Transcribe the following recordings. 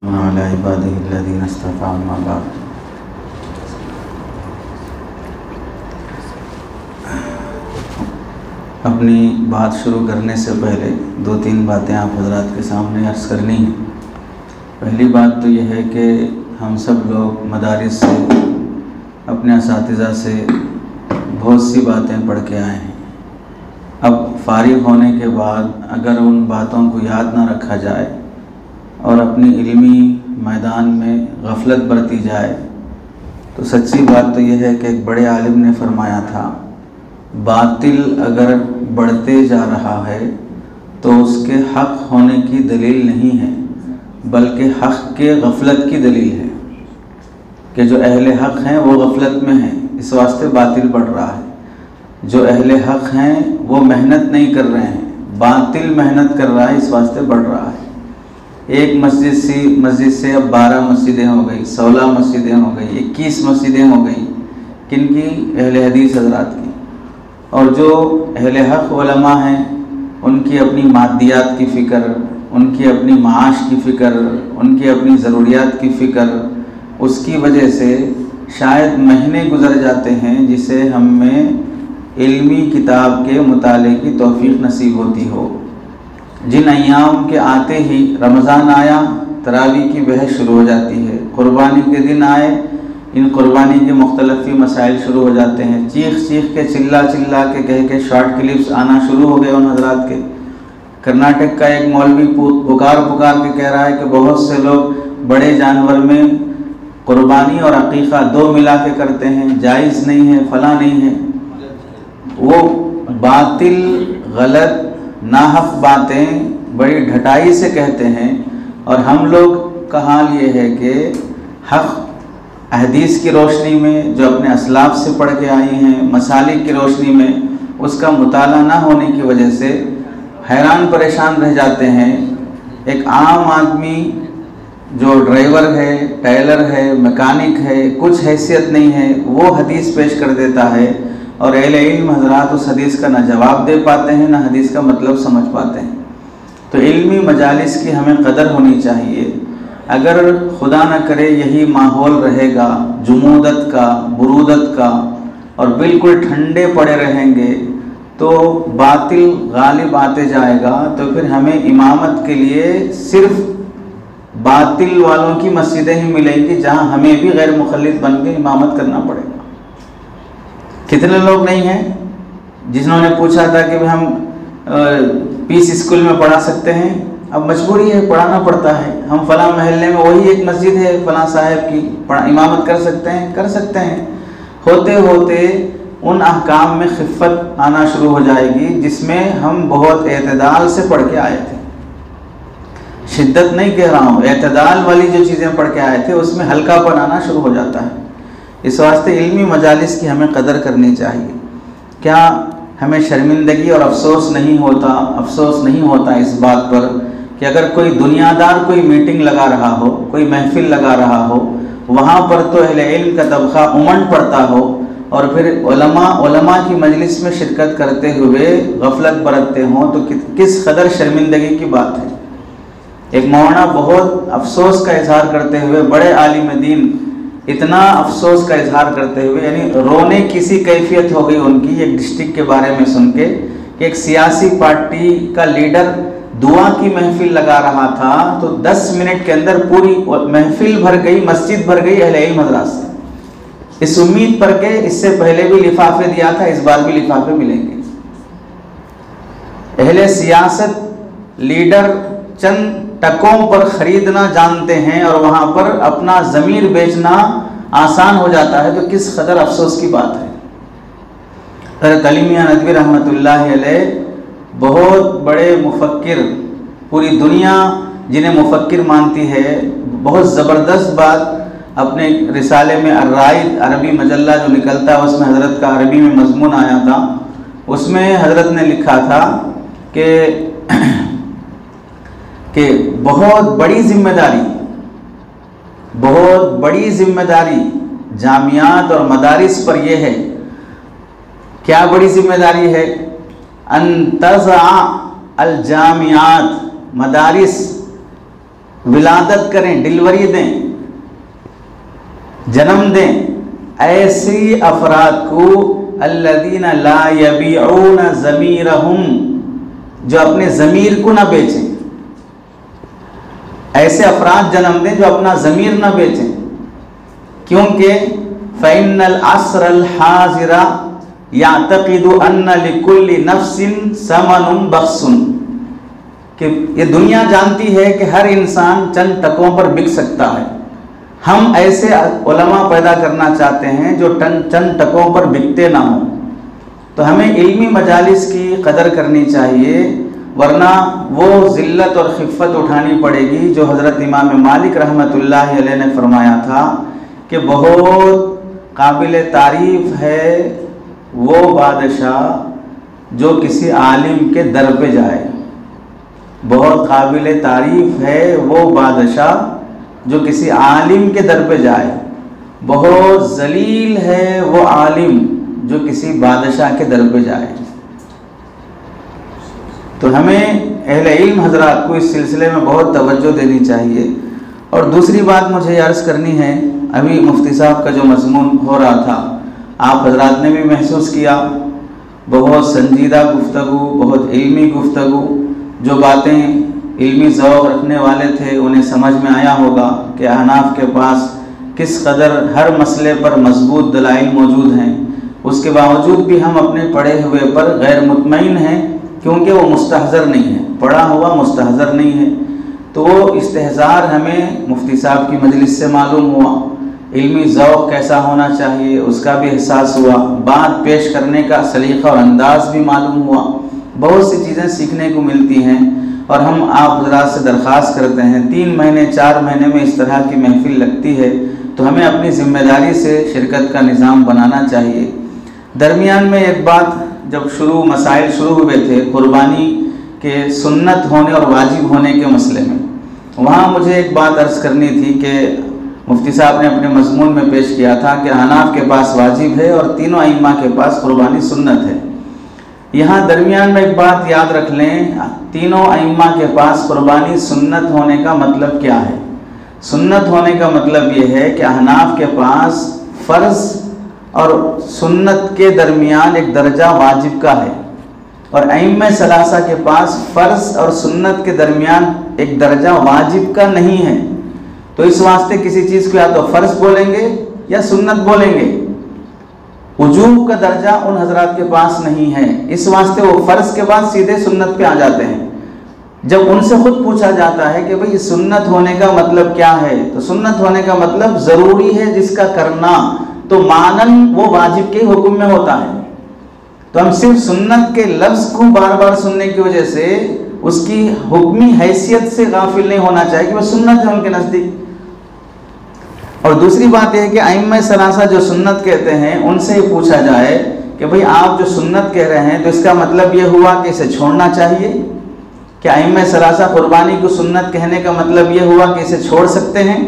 अला इबादिहिल्लज़ीना इस्तफ़ा अम्मा बाद। अपनी बात शुरू करने से पहले दो तीन बातें आप हज़रात के सामने अर्ज़ करनी हैं। पहली बात तो यह है कि हम सब लोग मदारिस से अपने असातिज़ा से बहुत सी बातें पढ़ के आए हैं। अब फ़ारिग़ होने के बाद अगर उन बातों को याद ना रखा जाए और अपनी इल्मी मैदान में गफलत बरती जाए तो सच्ची बात तो यह है कि एक बड़े आलिम ने फरमाया था, बातिल अगर बढ़ते जा रहा है तो उसके हक़ होने की दलील नहीं है बल्कि हक़ के गफलत की दलील है कि जो अहले हक़ हैं वो गफलत में हैं, इस वास्ते बातिल बढ़ रहा है। जो अहले हक़ हैं वो मेहनत नहीं कर रहे हैं, बातिल मेहनत कर रहा है, इस वास्ते बढ़ रहा है। एक मस्जिद से अब 12 मस्जिदें हो गई, 16 मस्जिदें हो गई, 21 मस्जिदें हो गई, किनकी? अहले हदीस हज़रात की। और जो अहले हक़ उलमा हैं उनकी अपनी मादियात की फ़िक्र, उनकी अपनी माश की फ़िक्र, उनकी अपनी ज़रूरियात की फ़िक्र, उसकी वजह से शायद महीने गुज़र जाते हैं जिसे हमें इल्मी किताब के मुताले की तौफ़ीक़ नसीब होती हो। जिन अय्याम के आते ही रमज़ान आया, तरावी की बहस शुरू हो जाती है, क़ुरबानी के दिन आए, इन क़ुरबानी के मुख्तलिफ़ मसाइल शुरू हो जाते हैं, चीख के चिल्ला के कह के शॉर्ट क्लिप्स आना शुरू हो गए उन हज़रात के। कर्नाटक का एक मौलवी पुकार के कह रहा है कि बहुत से लोग बड़े जानवर में क़ुरबानी और अक़ीक़ा दो मिला के करते हैं, जायज़ नहीं है, फ़ला नहीं है। वो बातिल गलत नाहक बातें बड़ी ढटाई से कहते हैं और हम लोग का हाल ये है कि हक़ हदीस की रोशनी में जो अपने असलाफ से पढ़ के आई हैं, मसालिक की रोशनी में उसका मुताला ना होने की वजह से हैरान परेशान रह जाते हैं। एक आम आदमी जो ड्राइवर है, टेलर है, मैकेनिक है, कुछ हैसियत नहीं है, वो हदीस पेश कर देता है और अहले इल्म हज़रात उस हदीस का ना जवाब दे पाते हैं, ना हदीस का मतलब समझ पाते हैं। तो इल्मी मजालिस की हमें कदर होनी चाहिए। अगर खुदा न करे यही माहौल रहेगा जुमूदत का, बुरूदत का, और बिल्कुल ठंडे पड़े रहेंगे तो बातिल गालिब आते जाएगा, तो फिर हमें इमामत के लिए सिर्फ बातिल वालों की मस्जिदें ही मिलेंगी जहाँ हमें भी गैर मुखल्लिद बन के इमामत करना पड़ेगा। कितने लोग नहीं हैं जिन्होंने पूछा था कि हम पीस स्कूल में पढ़ा सकते हैं, अब मजबूरी है, पढ़ाना पड़ता है। हम फ़लाँ महल्ले में वही एक मस्जिद है फ़लाँ साहब की, इमामत कर सकते हैं। होते होते उन अहकाम में खिफ़त आना शुरू हो जाएगी जिसमें हम बहुत एतदाल से पढ़ के आए थे। शिद्दत नहीं कह रहा हूँ, एतदाल वाली जो चीज़ें पढ़ के आए थे उसमें हल्कापन आना शुरू हो जाता है। इस वास्ते इल्मी मजालिस की हमें कदर करनी चाहिए। क्या हमें शर्मिंदगी और अफसोस नहीं होता इस बात पर कि अगर कोई दुनियादार कोई मीटिंग लगा रहा हो, कोई महफिल लगा रहा हो, वहाँ पर तो अहले इल्म का तबक़ा उमंड पड़ता हो और फिर उलमा की मजलिस में शिरकत करते हुए गफलत बरतते हों, तो किस कदर शर्मिंदगी की बात है। एक मौलाना बहुत अफसोस का इजहार करते हुए, बड़े आलिम दीन इतना अफसोस का इजहार करते हुए, यानी रोने किसी कैफियत हो गई उनकी एक डिस्ट्रिक्ट के बारे में सुन के कि एक सियासी पार्टी का लीडर दुआ की महफिल लगा रहा था तो 10 मिनट के अंदर पूरी महफिल भर गई, मस्जिद भर गई अहले इल्म हज़रात से। इस उम्मीद पर के इससे पहले भी लिफाफे दिया था, इस बार भी लिफाफे मिलेंगे। अहले सियासत लीडर चंद टकों पर खरीदना जानते हैं और वहाँ पर अपना ज़मीर बेचना आसान हो जाता है, तो किस कदर अफसोस की बात है। हज़रत अली मियां नदवी रहमतुल्लाह अलैह बहुत बड़े मुफक्किर, पूरी दुनिया जिन्हें मुफक्किर मानती है, बहुत ज़बरदस्त बात अपने रिसाले में अर्राइद अरबी मजल्ला जो निकलता है उसमें हज़रत का अरबी में मजमून आया था। उसमें हज़रत ने लिखा था कि बहुत बड़ी जिम्मेदारी जामियात और मदारिस पर यह है। क्या बड़ी जिम्मेदारी है? अन तज़अ अल जामियात, मदारिस विलादत करें, डिलीवरी दें, जन्म दें, ऐसी अफराद को अल्लज़ीना ला यबीऊन ज़मीरहुम, जो अपने ज़मीर को ना बेचें, ऐसे अफराद जन्म दें जो अपना ज़मीर ना बेचें। क्योंकि फ़इन्नल अस्रल हाज़िरा यातक़िदु अन्ना लिकुल्लि नफ्सिन समनुन बख्सुन, कि ये दुनिया जानती है कि हर इंसान चंद टकों पर बिक सकता है। हम ऐसे उलमा पैदा करना चाहते हैं जो चंद टकों पर बिकते ना हों। तो हमें इल्मी मजालिस की कदर करनी चाहिए, वरना वो ज़िल्लत और खिफ़्फ़त उठानी पड़ेगी जो हज़रत इमाम मालिक रहमतुल्लाह अलैह ने फरमाया था कि बहुत काबिल तारीफ़ है वो बादशाह जो किसी आलिम के दर पे जाए। बहुत काबिल तारीफ़ है वो बादशाह जो किसी आलिम के दर पे जाए। बहुत जलील है वो आलिम जो किसी बादशाह के दर पे जाए। तो हमें अहले इल्म हज़रात को इस सिलसिले में बहुत तवज्जो देनी चाहिए। और दूसरी बात मुझे अर्ज़ करनी है, अभी मुफ्ती साहब का जो मज़मून हो रहा था, आप हज़रात ने भी महसूस किया, बहुत संजीदा गुफ्तगू, बहुत इल्मी गुफ्तगू। जो बातें इल्मी ज़ौक़ रखने वाले थे उन्हें समझ में आया होगा कि अहनाफ के पास किस कदर हर मसले पर मजबूत दलाइल मौजूद हैं। उसके बावजूद भी हम अपने पढ़े हुए पर गैर मुतमईन हैं, क्योंकि वो मुस्तहज़र नहीं है, पढ़ा हुआ मुस्तहज़र नहीं है। तो वो इस्तेहज़ार हमें मुफ्ती साहब की मजलिस से मालूम हुआ, इल्मी ज़ौक़ कैसा होना चाहिए उसका भी एहसास हुआ, बात पेश करने का सलीक़ा और अंदाज़ भी मालूम हुआ। बहुत सी चीज़ें सीखने को मिलती हैं। और हम आप हज़रात से दरख्वास्त करते हैं, 3 महीने 4 महीने में इस तरह की महफिल लगती है, तो हमें अपनी ज़िम्मेदारी से शिरकत का निज़ाम बनाना चाहिए। दरमियान में एक बात, जब मसाइल शुरू हुए थे कुर्बानी के सुन्नत होने और वाजिब होने के मसले में, वहाँ मुझे एक बात अर्ज़ करनी थी कि मुफ्ती साहब ने अपने मज़मून में पेश किया था कि हनाफ के पास वाजिब है और तीनों अइम्मा के पास कुर्बानी सुन्नत है। यहाँ दरमियान में एक बात याद रख लें, तीनों अइम्मा के पास कुर्बानी सुन्नत होने का मतलब क्या है। सुन्नत होने का मतलब ये है कि अहनाफ के पास फ़र्ज़ और सुन्नत के दरमियान एक दर्जा वाजिब का है, और अइम्मा सलासा के पास फ़र्ज़ और सुन्नत के दरमियान एक दर्जा वाजिब का नहीं है। तो इस वास्ते किसी चीज़ को या तो फ़र्ज़ बोलेंगे या सुन्नत बोलेंगे। वजूब का दर्जा उन हजरात के पास नहीं है, इस वास्ते वो फ़र्ज़ के बाद सीधे सुन्नत पे आ जाते हैं। जब उनसे खुद पूछा जाता है कि भाई सुन्नत होने का मतलब क्या है, तो सुन्नत होने का मतलब ज़रूरी है जिसका करना, तो मानन वो वाजिब के हुक्म में होता है। तो हम सिर्फ सुन्नत के लफ्ज़ को बार बार सुनने की वजह से उसकी हुक्मी हैसियत से गाफिल नहीं होना चाहिए कि वह सुन्नत है उनके नज़दीक। और दूसरी बात यह है कि अइम्मा सलासा जो सुन्नत कहते हैं उनसे ये पूछा जाए कि भाई आप जो सुन्नत कह रहे हैं तो इसका मतलब ये हुआ कि इसे छोड़ना चाहिए। क्या अइम्मा सलासा कुर्बानी को सुन्नत कहने का मतलब ये हुआ कि इसे छोड़ सकते हैं?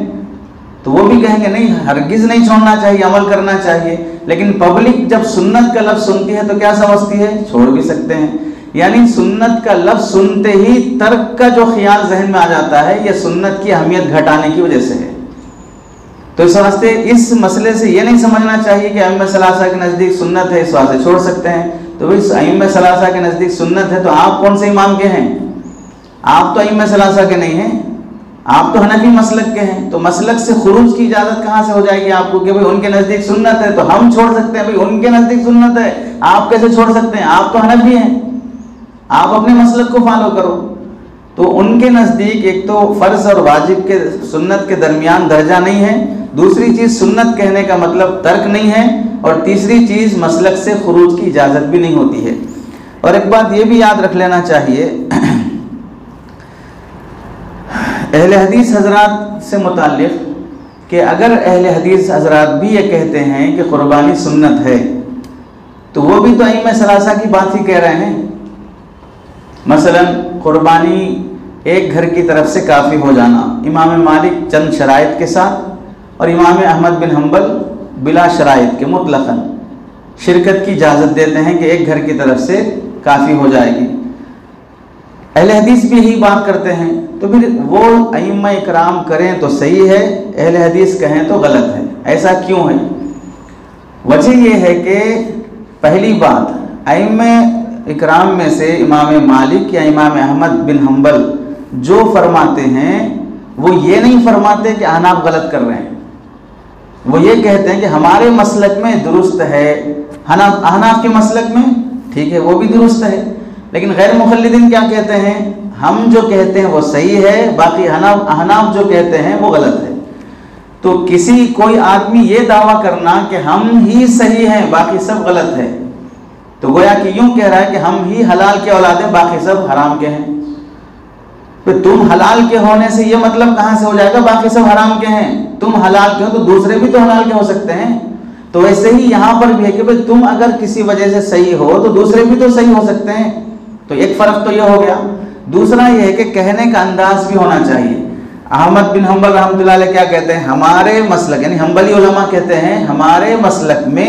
तो वो भी कहेंगे नहीं, हरगिज़ नहीं छोड़ना चाहिए, अमल करना चाहिए। लेकिन पब्लिक जब सुन्नत का लफ्ज़ सुनती है तो क्या समझती है? छोड़ भी सकते हैं। यानी सुन्नत का लफ्ज़ सुनते ही तर्क का जो ख्याल जहन में आ जाता है, यह सुन्नत की अहमियत घटाने की वजह से है। तो इस वास्ते इस मसले से ये नहीं समझना चाहिए कि अइम्मा सलासा के नज़दीक सुन्नत है इस वास्ते छोड़ सकते हैं। तो इस अइम्मा सलासा के नज़दीक सुन्नत है तो आप कौन से इमाम के हैं? आप तो अइम्मा सलासा के नहीं हैं, आप तो हनफी मसलक के हैं। तो मसलक से खुरूज की इजाज़त कहाँ से हो जाएगी आपको कि भाई उनके नज़दीक सुन्नत है तो हम छोड़ सकते हैं? भाई उनके नज़दीक सुन्नत है, आप कैसे छोड़ सकते हैं? आप तो हनफी हैं, आप अपने मसलक को फॉलो करो। तो उनके नज़दीक एक तो फ़र्ज़ और वाजिब के सुन्नत के दरमियान दर्जा नहीं है, दूसरी चीज़ सुन्नत कहने का मतलब तर्क नहीं है, और तीसरी चीज़ मसलक से खुरूज की इजाज़त भी नहीं होती है। और एक बात ये भी याद रख लेना चाहिए अहले हदीस हजरात से मुताल्लिक़ कि अगर अहले हदीस हजरात भी ये कहते हैं कि कुर्बानी सुन्नत है, तो वो भी तो अइम्मा सलासा की बात ही कह रहे हैं। मसलन कुर्बानी एक घर की तरफ से काफ़ी हो जाना, इमाम मालिक चंद शराइत के साथ और इमाम अहमद बिन हम्बल बिला शराइत के मुतलक़न शिरकत की इजाज़त देते हैं कि एक घर की तरफ से काफ़ी हो जाएगी। अहले हदीस भी यही बात करते हैं, तो फिर वो अइम्मा इकराम करें तो सही है, अहले हदीस कहें तो गलत है। ऐसा क्यों है? वजह ये है कि पहली बात, अइम्मा इकराम में से इमाम मालिक या इमाम अहमद बिन हम्बल जो फरमाते हैं वो ये नहीं फरमाते कि अहनाफ गलत कर रहे हैं। वो ये कहते हैं कि हमारे मसलक में दुरुस्त है, अहनाफ के मसलक में ठीक है वो भी दुरुस्त है। लेकिन गैर मुखल्लिदीन क्या कहते हैं? हम जो कहते हैं वो सही है, बाकी अहनाफ जो कहते हैं वो गलत है। तो कोई आदमी ये दावा करना कि हम ही सही हैं बाकी सब गलत है, तो गोया कि यूं कह रहा है कि हम ही हलाल के औलाद हैं बाकी सब हराम के हैं। तो तुम हलाल के होने से ये मतलब कहां से हो जाएगा बाकी सब हराम के हैं? तुम हलाल के हो तो दूसरे भी तो हलाल के हो सकते हैं। तो वैसे ही यहां पर भी है कि भाई तुम अगर किसी वजह से सही हो तो दूसरे भी तो सही हो सकते हैं। तो एक फर्क तो ये हो गया। दूसरा ये है कि कहने का अंदाज भी होना चाहिए। अहमद बिन हम्बल रहमतुल्लाह अलैह क्या कहते हैं? हमारे मसलक यानी हम्बली उलमा कहते हैं हमारे मसलक में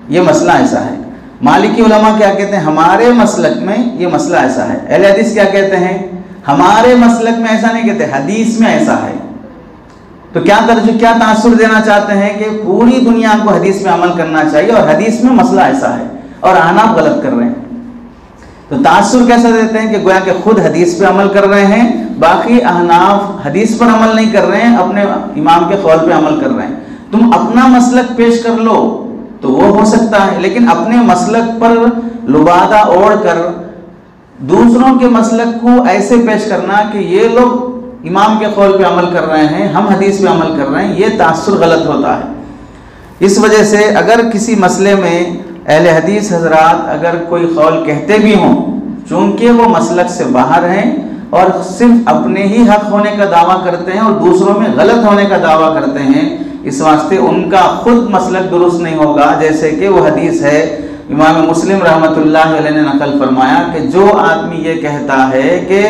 ये मसला ऐसा है। मालिकी उलमा क्या कहते हैं? हमारे मसलक में ये मसला ऐसा है। अहले हदीस क्या कहते हैं? हमारे मसलक में ऐसा नहीं कहते, हदीस में ऐसा है। तो क्या तासुर देना चाहते हैं कि पूरी दुनिया को हदीस में अमल करना चाहिए और हदीस में मसला ऐसा है और अहनाफ गलत कर रहे हैं। तो तासुर कैसा देते हैं कि गोया कि खुद हदीस पे अमल कर रहे हैं, बाकी अहनाफ हदीस पर अमल नहीं कर रहे हैं, अपने इमाम के कौल पे अमल कर रहे हैं। तुम अपना मसलक पेश कर लो तो वो हो सकता है, लेकिन अपने मसलक पर लुबादा ओढ़ कर दूसरों के मसलक को ऐसे पेश करना कि ये लोग इमाम के कौल पे अमल कर रहे हैं, हम हदीस पे अमल कर रहे हैं, ये तासुर गलत होता है। इस वजह से अगर किसी मसले में अहले हदीस हजरात अगर कोई कौल कहते भी हों, चूंकि वो मसलक से बाहर हैं और सिर्फ अपने ही हक होने का दावा करते हैं और दूसरों में गलत होने का दावा करते हैं, इस वास्ते उनका खुद मसलक दुरुस्त नहीं होगा। जैसे कि वो हदीस है, इमाम मुस्लिम रहमतुल्लाह अलैह ने नकल फरमाया कि जो आदमी ये कहता है कि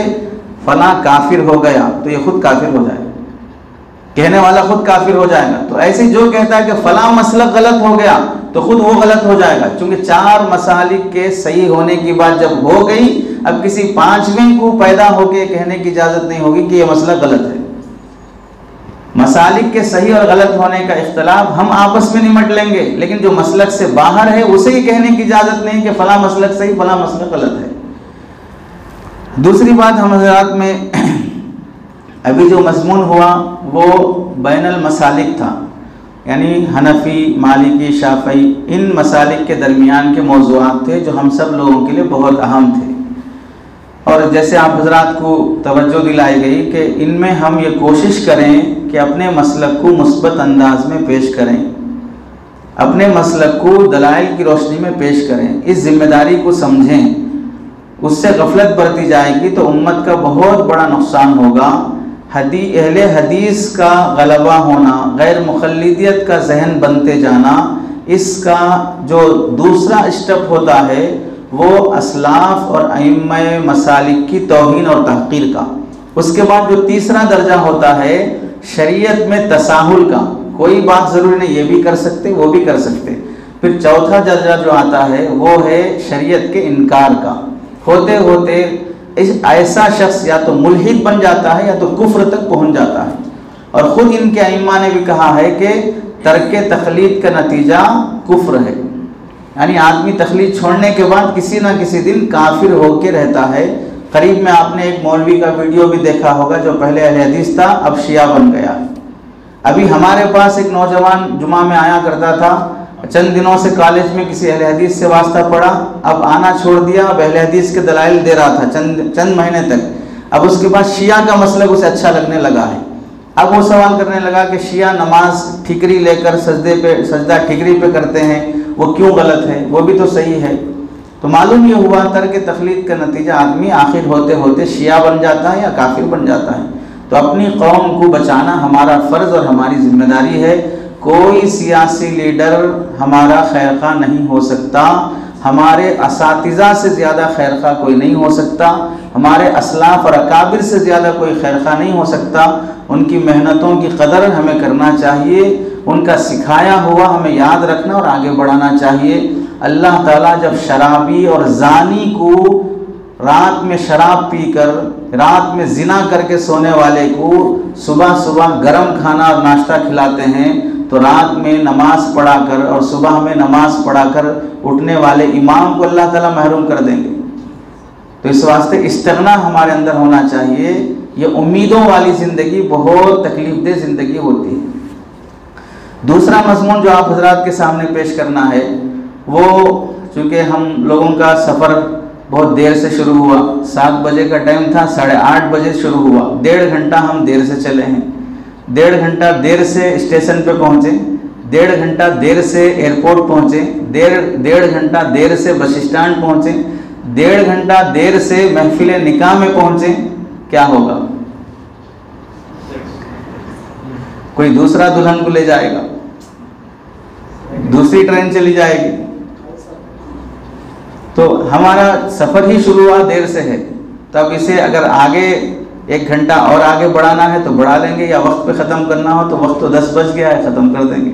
फला काफिर हो गया तो ये खुद काफिर हो जाएगा, कहने वाला खुद काफिर हो जाएगा। तो ऐसे जो कहता है कि फला मसलक गलत हो गया तो खुद वो गलत हो जाएगा, क्योंकि 4 मसालिक के सही होने की बात जब हो गई, अब किसी 5वें को पैदा होके कहने की इजाजत नहीं होगी कि ये मसला गलत है। मसालिक के सही और गलत होने का इख्तलाफ हम आपस में निमट लेंगे, लेकिन जो मसलक से बाहर है उसे ही कहने की इजाजत नहीं कि फला मसलक सही फला मसलक गलत है। दूसरी बात हम हज़रात में अभी जो मज़मून हुआ वो बैनल मसालिक था, यानी हनफी, मालिकी, शाफई, इन मसालिक के दरमियान के मौज़ूआत थे जो हम सब लोगों के लिए बहुत अहम थे। और जैसे आप हजरात को तवज्जो दिलाई गई कि इनमें हम ये कोशिश करें कि अपने मसलक को मुस्बत अंदाज में पेश करें, अपने मसलक को दलाइल की रोशनी में पेश करें, इस जिम्मेदारी को समझें। उससे गफलत बरती जाएगी तो उम्मत का बहुत बड़ा नुकसान होगा। अहले हदीस का गलबा होना, गैर मुखल्लिदियत का जहन बनते जाना, इसका जो दूसरा स्टेप होता है वो असलाफ और अइम्मा मसालिक की तौहीन और तहकीर का। उसके बाद जो तीसरा दर्जा होता है शरीयत में तसाहुल का, कोई बात ज़रूरी नहीं ये भी कर सकते वो भी कर सकते। फिर चौथा दर्जा जो आता है वो है शरीयत के इनकार का। होते होते ऐसा शख्स या तो मुल्हिद बन जाता है या तो कुफ्र तक पहुंच जाता है। और ख़ुद इनके अइम्मा ने भी कहा है कि तर्क तक़लीद का नतीजा कुफ्र है, यानी आदमी तक़लीद छोड़ने के बाद किसी ना किसी दिन काफिर होके रहता है। करीब में आपने एक मौलवी का वीडियो भी देखा होगा जो पहले अहले हदीस था अब शिया बन गया। अभी हमारे पास एक नौजवान जुमा में आया करता था, चंद दिनों से कॉलेज में किसी अहले हदीस से वास्ता पड़ा, अब आना छोड़ दिया, अब अहले हदीस के दलाइल दे रहा था चंद महीने तक। अब उसके बाद शिया का मसलक उसे अच्छा लगने लगा है। अब वो सवाल करने लगा कि शिया नमाज ठिकरी लेकर सजदा ठिकरी पे करते हैं, वो क्यों गलत है, वो भी तो सही है। तो मालूम ये हुआ तर्क तक़लीद का नतीजा आदमी आखिर होते होते शिया बन जाता है या काफिर बन जाता है। तो अपनी कौम को बचाना हमारा फ़र्ज़ और हमारी जिम्मेदारी है। कोई सियासी लीडर हमारा खैरखा नहीं हो सकता, हमारे असातिज़ा से ज़्यादा खैरखा कोई नहीं हो सकता, हमारे असलाफ और अकाबिर से ज़्यादा कोई खैरखा नहीं हो सकता। उनकी मेहनतों की कदर हमें करना चाहिए, उनका सिखाया हुआ हमें याद रखना और आगे बढ़ाना चाहिए। अल्लाह ताला जब शराबी और जानी को रात में शराब पीकर, रात में जिना करके सोने वाले को सुबह सुबह गर्म खाना और नाश्ता खिलाते हैं, तो रात में नमाज पढ़ाकर और सुबह में नमाज पढ़ाकर उठने वाले इमाम को अल्लाह ताला महरूम कर देंगे। तो इस वास्ते इस्तिग़ना हमारे अंदर होना चाहिए। ये उम्मीदों वाली ज़िंदगी बहुत तकलीफ़देह ज़िंदगी होती है। दूसरा मज़मून जो आप हज़रात के सामने पेश करना है, वो चूँकि हम लोगों का सफ़र बहुत देर से शुरू हुआ, 7 बजे का टाइम था, 8:30 बजे शुरू हुआ, 1.5 घंटा हम देर से चले हैं। 1.5 घंटा देर से स्टेशन पे पहुँचे, 1.5 घंटा देर से एयरपोर्ट पहुँचे, 1.5 घंटा देर से बस स्टैंड पहुँचे, 1.5 घंटा देर से महफिल निकाह में पहुँचे। क्या होगा? कोई दूसरा दुल्हन को ले जाएगा, दूसरी ट्रेन चली जाएगी। तो हमारा सफ़र ही शुरू हुआ देर से है, तब इसे अगर आगे 1 घंटा और आगे बढ़ाना है तो बढ़ा लेंगे, या वक्त पे ख़त्म करना हो तो वक्त तो 10 बज गया है, ख़त्म कर देंगे।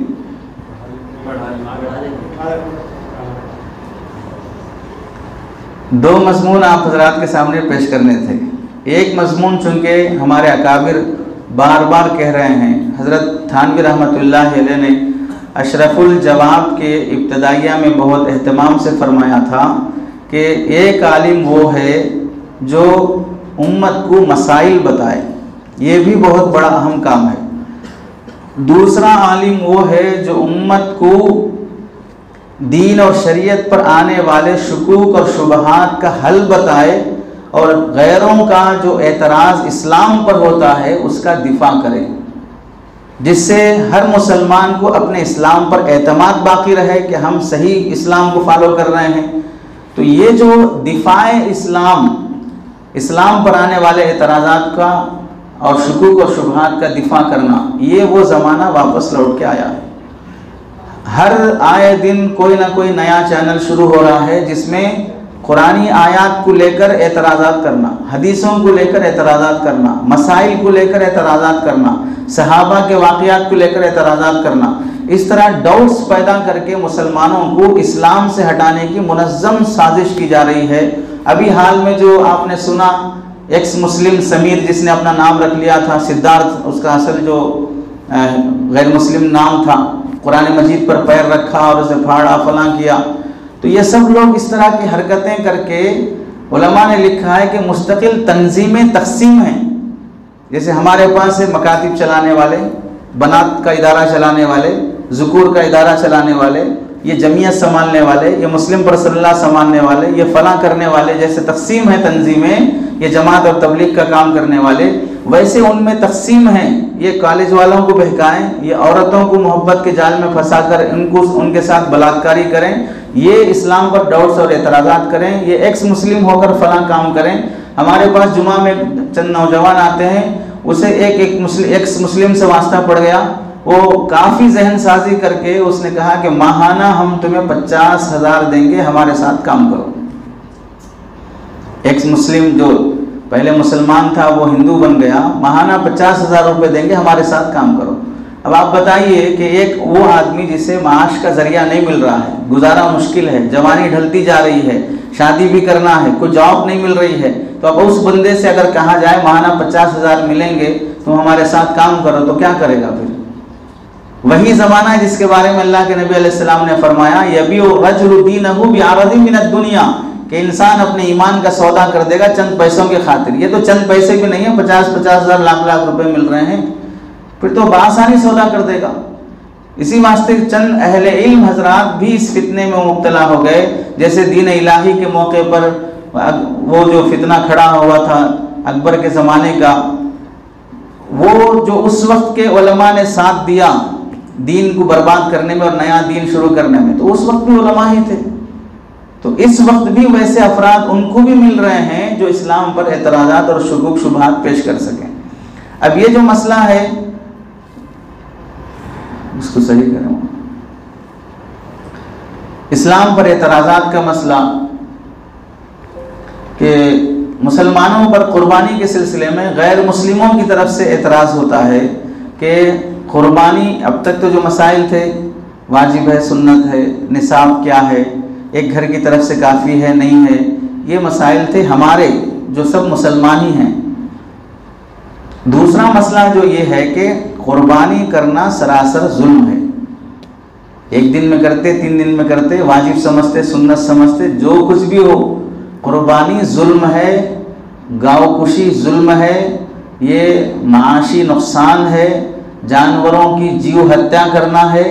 दो मज़मून आप हज़रात के सामने पेश करने थे। एक मज़मून चूँकि हमारे अकाबिर बार बार कह रहे हैं, हज़रत थानवी रहमतुल्लाह अलैह ने अशरफुल जवाब के इब्तदाइया में बहुत एहतमाम से फरमाया था कि एक आलिम वो है जो उम्मत को मसाइल बताए, ये भी बहुत बड़ा अहम काम है। दूसरा आलिम वो है जो उम्मत को दीन और शरीयत पर आने वाले शुकूक और शुबहात का हल बताए, और गैरों का जो एतराज़ इस्लाम पर होता है उसका दिफा करे, जिससे हर मुसलमान को अपने इस्लाम पर एतमाद बाकी रहे कि हम सही इस्लाम को फॉलो कर रहे हैं। तो ये जो दिफाए इस्लाम, इस्लाम पर आने वाले एतराज़ात का और शुकूक और शुबहात का दिफा करना, ये वो ज़माना वापस लौट के आया है। हर आए दिन कोई ना कोई नया चैनल शुरू हो रहा है जिसमें कुरानी आयात को लेकर एतराज़ात करना, हदीसों को लेकर एतराज़ात करना, मसाइल को लेकर एतराज़ात करना, सहाबा के वाक़यात को लेकर एतराज़ात करना, इस तरह डाउट्स पैदा करके मुसलमानों को इस्लाम से हटाने की मुनज़्ज़म साजिश की जा रही है। अभी हाल में जो आपने सुना, एक्स मुस्लिम समीर जिसने अपना नाम रख लिया था सिद्धार्थ, उसका असल जो गैर मुस्लिम नाम था, कुरान मजीद पर पैर रखा और उसे फाड़ा फलां किया। तो ये सब लोग इस तरह की हरकतें करके, उलमा ने लिखा है कि मुस्तकिल तंजीमें तकसीम हैं। जैसे हमारे पास है मकातिब चलाने वाले, बनात का इदारा चलाने वाले, ज़ुकूर का इदारा चलाने वाले, ये जमीयत संभालने वाले, ये मुस्लिम परसल्ला संभालने वाले, ये फला करने वाले, जैसे तकसीम है तंजीमें, ये जमात और तबलीग का काम करने वाले, वैसे उनमें तकसीम है। ये कॉलेज वालों को बहकाएं, ये औरतों को मोहब्बत के जाल में फंसाकर इनको उनके साथ बलात्कारी करें, ये इस्लाम पर डाउट्स और एतराज़ात करें, ये एक्स मुस्लिम होकर फला काम करें। हमारे पास जुमा में चंद नौजवान आते हैं, उसे एक एक्स मुस्लिम से वास्ता पड़ गया, वो काफ़ी जहन साजी करके उसने कहा कि माहाना हम तुम्हें 50,000 देंगे, हमारे साथ काम करो। एक्स मुस्लिम जो पहले मुसलमान था वो हिंदू बन गया, माहाना 50,000 रुपये देंगे, हमारे साथ काम करो। अब आप बताइए कि एक वो आदमी जिसे माश का जरिया नहीं मिल रहा है, गुजारा मुश्किल है, जवानी ढलती जा रही है, शादी भी करना है, कोई जॉब नहीं मिल रही है, तो अब उस बंदे से अगर कहा जाए माहाना 50,000 मिलेंगे तो हमारे साथ काम करो, तो क्या करेगा फिर? वही ज़माना है जिसके बारे में अल्लाह के नबी अलैहिस्सलाम ने फरमाया, यबीउ रजुलु दीनहु बिअरदिन मिनद दुनिया, कि इंसान अपने ईमान का सौदा कर देगा चंद पैसों के खातिर। ये तो चंद पैसे भी नहीं है, 50,000 लाख रुपए मिल रहे हैं, फिर तो बासानी सौदा कर देगा। इसी वास्ते चंद अहले इल्म हजरात भी इस फितने में मुब्तला हो गए। जैसे दीन इलाही के मौके पर वो जो फितना खड़ा हुआ था अकबर के ज़माने का, वो जो उस वक्त के उलमा ने साथ दिया दीन को बर्बाद करने में और नया दीन शुरू करने में, तो उस वक्त भी उलमा ही थे। तो इस वक्त भी वैसे अफराद उनको भी मिल रहे हैं जो इस्लाम पर एतराज़ात और शुकूक शुबहात पेश कर सकें। अब ये जो मसला है उसको सही करें, इस्लाम पर एतराज़ात का मसला कि मुसलमानों पर कुर्बानी के सिलसिले में गैर मुस्लिमों की तरफ से एतराज़ होता है कि कुर्बानी, अब तक तो जो मसाइल थे, वाजिब है, सुन्नत है, निसाब क्या है, एक घर की तरफ से काफ़ी है नहीं है, ये मसाइल थे हमारे, जो सब मुसलमान ही हैं। दूसरा मसला जो ये है कि कुर्बानी करना सरासर जुल्म है। एक दिन में करते, 3 दिन में करते, वाजिब समझते, सुन्नत समझते, जो कुछ भी हो, कुर्बानी जुल्म है, गाँवकुशी जुल्म है, ये माशी नुकसान है, जानवरों की जीव हत्या करना है।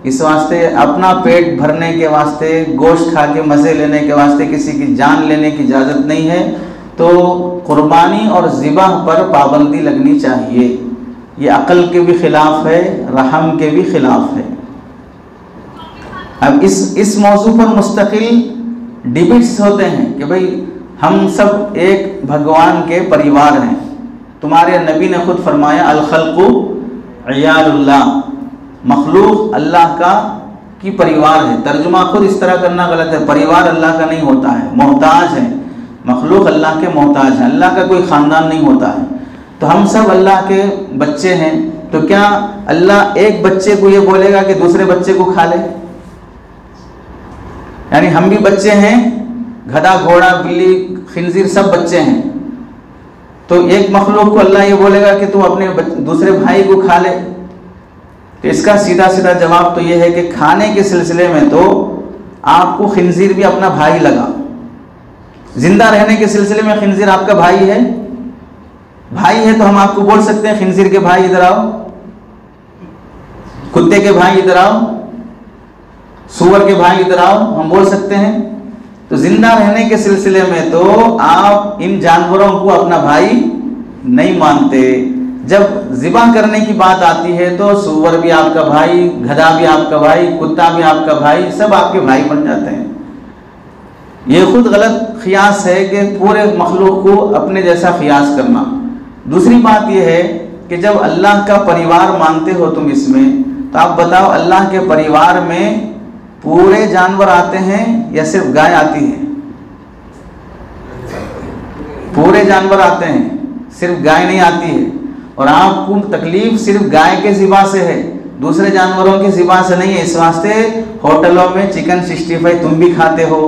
इस वास्ते अपना पेट भरने के वास्ते, गोश्त खा के मज़े लेने के वास्ते किसी की जान लेने की इजाज़त नहीं है। तो कुर्बानी और ज़िबाह पर पाबंदी लगनी चाहिए। ये अक़ल के भी ख़िलाफ़ है, रहम के भी ख़िलाफ़ है। अब इस मौजू पर मुस्तकिल डिबेट्स होते हैं कि भाई हम सब एक भगवान के परिवार हैं। तुम्हारे नबी ने खुद फरमाया अल खल्क़ु इयालुल्लाह, मखलूक अल्लाह का की परिवार है। तर्जुमा खुद इस तरह करना गलत है, परिवार अल्लाह का नहीं होता है, मोहताज है। मखलूक अल्लाह के मोहताज है, अल्लाह का कोई ख़ानदान नहीं होता है। तो हम सब अल्लाह के बच्चे हैं। तो क्या अल्लाह एक बच्चे को ये बोलेगा कि दूसरे बच्चे को खा ले? यानी हम भी बच्चे हैं, गधा, घोड़ा, बिल्ली, खिंजीर सब बच्चे हैं। तो एक मखलूक को अल्लाह ये बोलेगा कि तू अपने दूसरे भाई को खा ले? तो इसका सीधा सीधा जवाब तो ये है कि खाने के सिलसिले में तो आपको खिंजीर भी अपना भाई लगा। जिंदा रहने के सिलसिले में खिंजीर आपका भाई है। भाई है तो हम आपको बोल सकते हैं खिंजीर के भाई इधर आओ, कुत्ते के भाई इधर आओ, सूअर के भाई इधर आओ, हम बोल सकते हैं। तो जिंदा रहने के सिलसिले में तो आप इन जानवरों को अपना भाई नहीं मानते। जब ज़िबा करने की बात आती है तो सूअर भी आपका भाई, गधा भी आपका भाई, कुत्ता भी आपका भाई, सब आपके भाई बन जाते हैं। ये खुद गलत ख़ियास है कि पूरे मखलूक को अपने जैसा ख़ियास करना। दूसरी बात यह है कि जब अल्लाह का परिवार मानते हो तुम इसमें, तो आप बताओ अल्लाह के परिवार में पूरे जानवर आते हैं या सिर्फ गाय आती है? पूरे जानवर आते हैं, सिर्फ गाय नहीं आती है। और आपको तकलीफ सिर्फ गाय के ज़िबा से है, दूसरे जानवरों के ज़िबा से नहीं है। इस वास्ते होटलों में चिकन 65 तुम भी खाते हो।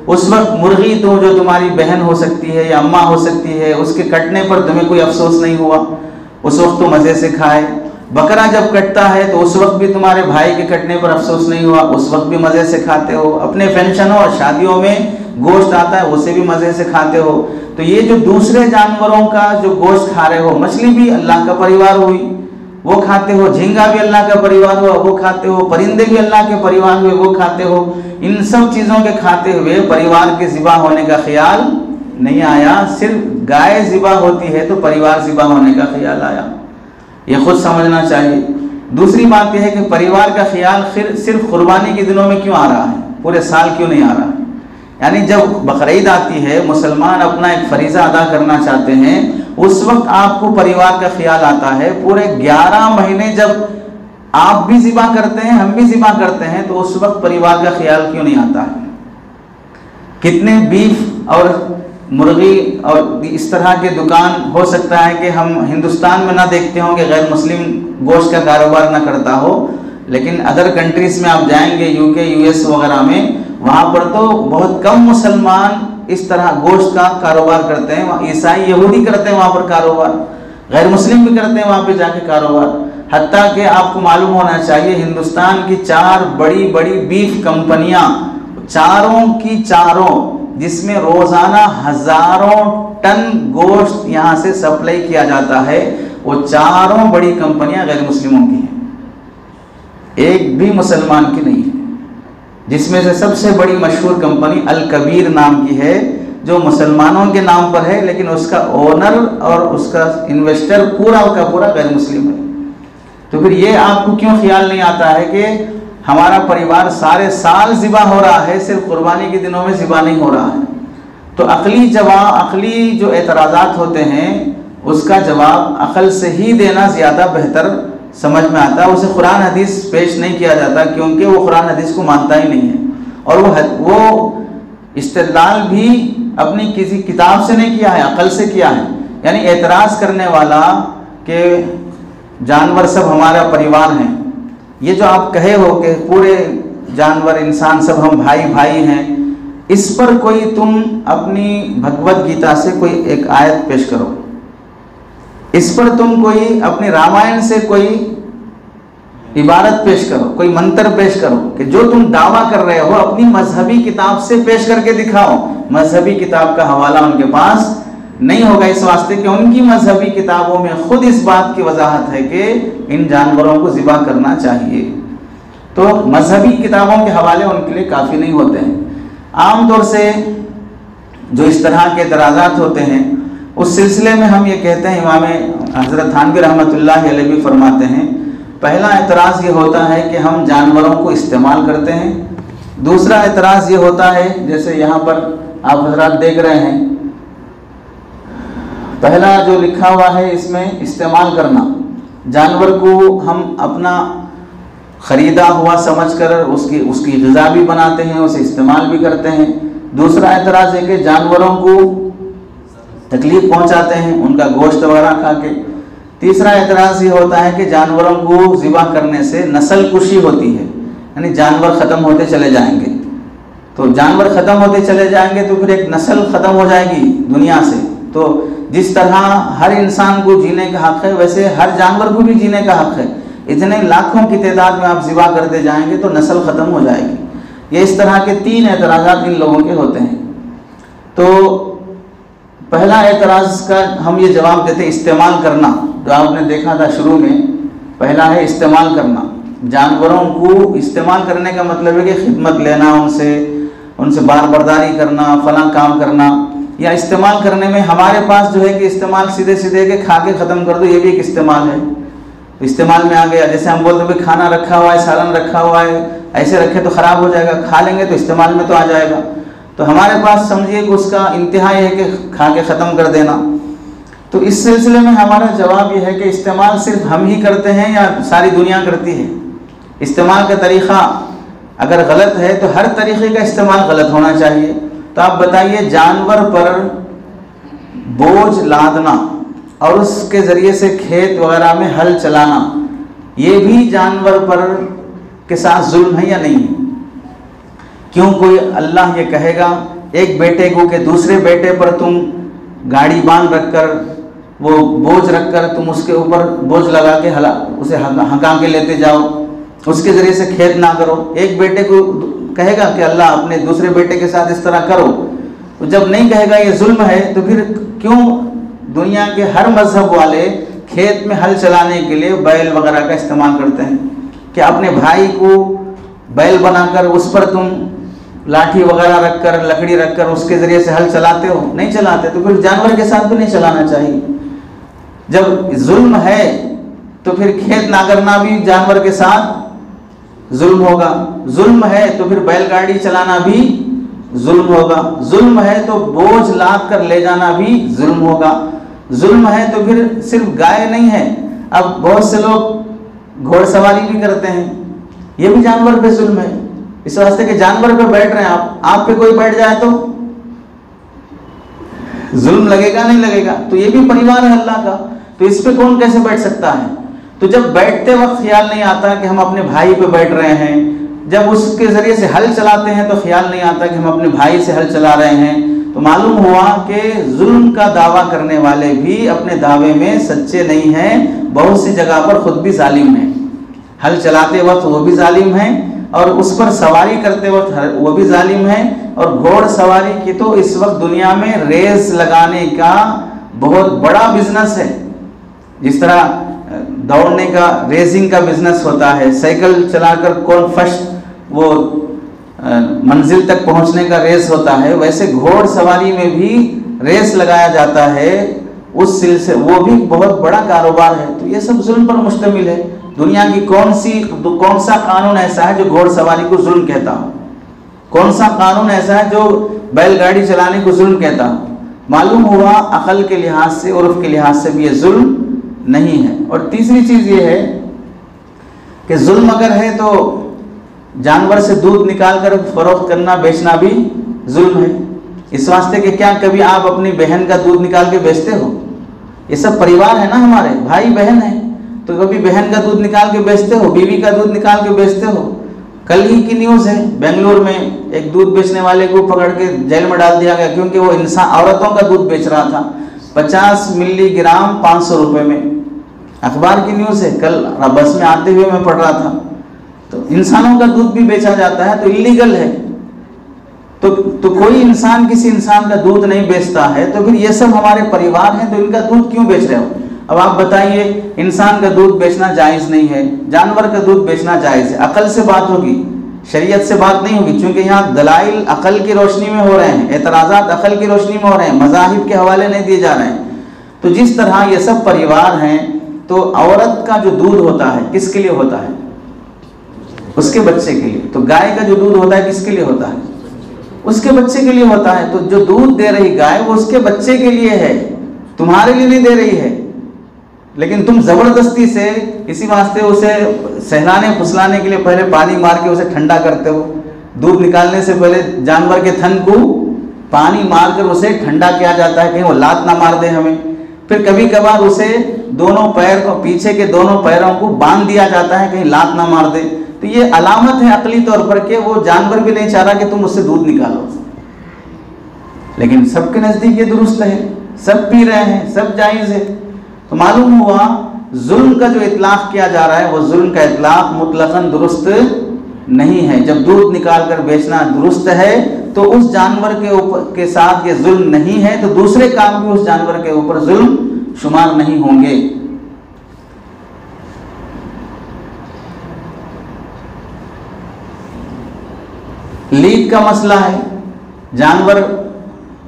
उस वक्त मुर्गी तो जो तुम्हारी बहन हो सकती है या अम्मा हो सकती है, उसके कटने पर तुम्हें कोई अफसोस नहीं हुआ, उस वक्त तो मज़े से खाए। बकरा जब कटता है तो उस वक्त भी तुम्हारे भाई के कटने पर अफसोस नहीं हुआ, उस वक्त भी मज़े से खाते हो। अपने फंक्शनों और शादियों में गोश्त आता है, उसे भी मज़े से खाते हो। तो ये जो दूसरे जानवरों का जो गोश्त खा रहे हो, मछली भी अल्लाह का परिवार हुई, वो खाते हो। झींगा भी अल्लाह का परिवार हुआ, वो खाते हो। परिंदे भी अल्लाह के परिवार हुए, वो खाते हो। इन सब चीज़ों के खाते हुए परिवार के ज़िबा होने का ख्याल नहीं आया। सिर्फ गाय ज़िबा होती है तो परिवार ज़िबा होने का ख्याल आया। ये खुद समझना चाहिए। दूसरी बात यह है कि परिवार का ख्याल सिर्फ कुर्बानी के दिनों में क्यों आ रहा है, पूरे साल क्यों नहीं आ रहा है? यानी जब बकरीद आती है, मुसलमान अपना एक फरीज़ा अदा करना चाहते हैं, उस वक्त आपको परिवार का ख्याल आता है। पूरे 11 महीने जब आप भी ज़िबा करते हैं, हम भी ज़िबा करते हैं, तो उस वक्त परिवार का ख्याल क्यों नहीं आता है? कितने बीफ और मुर्गी और इस तरह के दुकान हो सकता है कि हम हिंदुस्तान में ना देखते हों कि गैर मुस्लिम गोश्त का कारोबार ना करता हो, लेकिन अदर कंट्रीज़ में आप जाएंगे, यूके, यूएस वगैरह में, वहाँ पर तो बहुत कम मुसलमान इस तरह गोश्त का कारोबार करते हैं। ईसाई यहूदी करते हैं वहाँ पर कारोबार, गैर मुस्लिम भी करते हैं वहाँ पे जाके कारोबार। हत्ता कि आपको मालूम होना चाहिए हिंदुस्तान की 4 बड़ी बड़ी बीफ कंपनियाँ, चारों की चारों, जिसमें रोज़ाना हज़ारों टन गोश्त यहाँ से सप्लाई किया जाता है, वो चारों बड़ी कंपनियाँ गैर मुस्लिमों की हैं, एक भी मुसलमान की नहीं है। जिसमें से सबसे बड़ी मशहूर कंपनी अल कबीर नाम की है, जो मुसलमानों के नाम पर है, लेकिन उसका ओनर और उसका इन्वेस्टर पूरा का पूरा गैर मुस्लिम है। तो फिर ये आपको क्यों ख्याल नहीं आता है कि हमारा परिवार सारे साल ज़िबा हो रहा है, सिर्फ कुर्बानी के दिनों में ज़िबा नहीं हो रहा है? तो अक़ली जो एतराज़ात होते हैं, उसका जवाब अक़ल से ही देना ज़्यादा बेहतर समझ में आता है। उसे कुरान हदीस पेश नहीं किया जाता, क्योंकि वो कुरान हदीस को मानता ही नहीं है। और वो इस्तेदलाल भी अपनी किसी किताब से नहीं किया है, अक़ल से किया है। यानी एतराज़ करने वाला कि जानवर सब हमारा परिवार हैं, ये जो आप कहे हो कि पूरे जानवर इंसान सब हम भाई भाई हैं, इस पर कोई तुम अपनी भगवत गीता से कोई एक आयत पेश करो, इस पर तुम कोई अपनी रामायण से कोई इबारत पेश करो, कोई मंत्र पेश करो कि जो तुम दावा कर रहे हो अपनी मजहबी किताब से पेश करके दिखाओ। मजहबी किताब का हवाला उनके पास नहीं होगा, इस वास्ते कि उनकी मजहबी किताबों में खुद इस बात की वजाहत है कि इन जानवरों को ज़िबा करना चाहिए। तो मजहबी किताबों के हवाले उनके लिए काफ़ी नहीं होते हैं। आमतौर से जो इस तरह के एतराज़ात होते हैं उस सिलसिले में हम ये कहते हैं, इमाम हज़रत थानवी रहमतुल्लाह अलैह भी फरमाते हैं, पहला एतराज़ ये होता है कि हम जानवरों को इस्तेमाल करते हैं। दूसरा एतराज़ ये होता है, जैसे यहाँ पर आप हजरात देख रहे हैं, पहला जो लिखा हुआ है इसमें इस्तेमाल करना, जानवर को हम अपना ख़रीदा हुआ समझकर उसकी ग़िज़ा भी बनाते हैं, उसे इस्तेमाल भी करते हैं। दूसरा एतराज़ है कि जानवरों को तकलीफ़ पहुँचाते हैं उनका गोश्त वगैरह खा के। तीसरा एतराज़ ये होता है कि जानवरों को ज़िबा करने से नस्ल कुशी होती है, यानी जानवर ख़त्म होते चले जाएंगे। तो जानवर ख़त्म होते चले जाएंगे तो फिर एक नस्ल ख़त्म हो जाएगी दुनिया से। तो जिस तरह हर इंसान को जीने का हक़ है, वैसे हर जानवर को भी जीने का हक़ है। इतने लाखों की तादाद में आप ज़िबा करते जाएंगे तो नस्ल ख़त्म हो जाएगी। ये इस तरह के तीन एतराज़ात इन लोगों के होते हैं। तो पहला एतराज़ का हम ये जवाब देते हैं इस्तेमाल करना, जो आपने देखा था शुरू में, पहला है इस्तेमाल करना। जानवरों को इस्तेमाल करने का मतलब है कि खिदमत लेना, उनसे बारबरदारी करना, फलां काम करना। या इस्तेमाल करने में हमारे पास जो है कि इस्तेमाल सीधे सीधे के खा के ख़त्म कर दो, ये भी एक इस्तेमाल है। इस्तेमाल में आ गया, जैसे हम बोलते हैं खाना रखा हुआ है, सालन रखा हुआ है, ऐसे रखे तो ख़राब हो जाएगा, खा लेंगे तो इस्तेमाल में तो आ जाएगा। तो हमारे पास समझिए कि उसका इंतहा है कि खा के ख़त्म कर देना। तो इस सिलसिले में हमारा जवाब यह है कि इस्तेमाल सिर्फ हम ही करते हैं या सारी दुनिया करती है। इस्तेमाल का तरीक़ा अगर गलत है तो हर तरीक़े का इस्तेमाल गलत होना चाहिए। तो आप बताइए, जानवर पर बोझ लादना और उसके ज़रिए से खेत वगैरह में हल चलाना, ये भी जानवर पर के साथ जुल्म है या नहीं है? क्यों कोई अल्लाह ये कहेगा एक बेटे को कि दूसरे बेटे पर तुम गाड़ी बांध रखकर, वो बोझ रखकर तुम उसके ऊपर बोझ लगा के उसे हका के लेते जाओ, उसके ज़रिए से खेत ना करो। एक बेटे को कहेगा कि अल्लाह अपने दूसरे बेटे के साथ इस तरह करो, तो जब नहीं कहेगा ये जुल्म है, तो फिर क्यों दुनिया के हर मज़हब वाले खेत में हल चलाने के लिए बैल वगैरह का इस्तेमाल करते हैं? कि अपने भाई को बैल बनाकर उस पर तुम लाठी वगैरह रखकर, लकड़ी रखकर उसके ज़रिए से हल चलाते हो? नहीं चलाते। तो फिर जानवर के साथ भी नहीं चलाना चाहिए। जब जुल्म है तो फिर खेत ना करना भी जानवर के साथ जुल्म होगा। जुल्म है तो फिर बैलगाड़ी चलाना भी जुल्म होगा। जुल्म है तो बोझ लाद कर ले जाना भी जुल्म होगा। जुल्म है तो फिर सिर्फ गाय नहीं है, अब बहुत से लोग घोड़सवारी भी करते हैं, ये भी जानवर पे जुल्म है। इस वास्ते के जानवर पे बैठ रहे हैं आप पे कोई बैठ जाए तो जुल्म लगेगा नहीं लगेगा? तो ये भी परिवार है अल्लाह का, तो इस पे कौन कैसे बैठ सकता है? तो जब बैठते वक्त ख्याल नहीं आता कि हम अपने भाई पे बैठ रहे हैं, जब उसके ज़रिए से हल चलाते हैं तो ख्याल नहीं आता कि हम अपने भाई से हल चला रहे हैं। तो मालूम हुआ कि जुल्म का दावा करने वाले भी अपने दावे में सच्चे नहीं हैं। बहुत सी जगह पर खुद भी जालिम हैं, हल चलाते वक्त वो भी जालिम हैं और उस पर सवारी करते वक्त वो भी जालिम है। और घोड़ सवारी की तो इस वक्त दुनिया में रेस लगाने का बहुत बड़ा बिजनेस है। जिस तरह दौड़ने का, रेसिंग का बिजनेस होता है, साइकिल चलाकर कौन फर्स्ट वो मंजिल तक पहुंचने का रेस होता है, वैसे घोड़ सवारी में भी रेस लगाया जाता है। उस सिलसिले वो भी बहुत बड़ा कारोबार है। तो ये सब जुल्म पर मुश्तमिल है। दुनिया की कौन सा कानून ऐसा है जो घोड़ सवारी को जुल्म कहता हो? कौन सा कानून ऐसा है जो बैलगाड़ी चलाने को जुल्म कहता हो? मालूम हुआ अकल के लिहाज से, उर्फ के लिहाज से भी ये जुल्म नहीं है। और तीसरी चीज़ ये है कि जुल्म अगर है तो जानवर से दूध निकाल कर फरोख्त करना, बेचना भी जुल्म है। इस वास्ते कि क्या कभी आप अपनी बहन का दूध निकाल के बेचते हो? ये सब परिवार है ना, हमारे भाई बहन है, तो कभी बहन का दूध निकाल के बेचते हो? बीवी का दूध निकाल के बेचते हो? कल ही की न्यूज़ है, बेंगलुरु में एक दूध बेचने वाले को पकड़ के जेल में डाल दिया गया क्योंकि वो इंसान औरतों का दूध बेच रहा था 50 मिलीग्राम 500 रुपये में। अखबार की न्यूज़ है, कल बस में आते हुए मैं पढ़ रहा था। तो इंसानों का दूध भी बेचा जाता है तो इलीगल है। तो कोई इंसान किसी इंसान का दूध नहीं बेचता है, तो फिर ये सब हमारे परिवार हैं, तो इनका दूध क्यों बेच रहे हो? अब आप बताइए, इंसान का दूध बेचना जायज़ नहीं है, जानवर का दूध बेचना जायज़ है। अकल से बात होगी, शरीयत से बात नहीं होगी, क्योंकि यहाँ दलाइल अकल की रोशनी में हो रहे हैं, एतराज़ात अकल की रोशनी में हो रहे हैं, मज़ाहिब के हवाले नहीं दिए जा रहे हैं। तो जिस तरह ये सब परिवार हैं, तो औरत का जो दूध होता है किसके लिए होता है? उसके बच्चे के लिए। तो गाय का जो दूध होता है किसके लिए होता है? उसके बच्चे के लिए होता है। तो जो दूध दे रही गाय वो उसके बच्चे के लिए है, तुम्हारे लिए नहीं दे रही है। लेकिन तुम जबरदस्ती से इसी वास्ते उसे सहलाने फुसलाने के लिए पहले पानी मार के उसे ठंडा करते हो। दूध निकालने से पहले जानवर के थन को पानी मारकर उसे ठंडा किया जाता है, कहीं वो लात ना मार दे हमें। फिर कभी कभार उसे दोनों पैर को, पीछे के दोनों पैरों को बांध दिया जाता है, कहीं लात ना मार दे। तो ये अलामत है अकली तौर पर कि वो जानवर भी नहीं चाह रहा कि तुम उससे दूध निकालो। लेकिन सबके नज़दीक ये दुरुस्त है, सब पी रहे हैं, सब जायज़ है। तो मालूम हुआ जुल्म का जो इतलाक़ किया जा रहा है वो जुल्म का इतलाक़ मुतलक़न दुरुस्त नहीं है। जब दूध निकाल कर बेचना दुरुस्त है तो उस जानवर के ऊपर के साथ ये जुल्म नहीं है, तो दूसरे काम भी उस जानवर के ऊपर जुल्म शुमार नहीं होंगे। लीद का मसला है, जानवर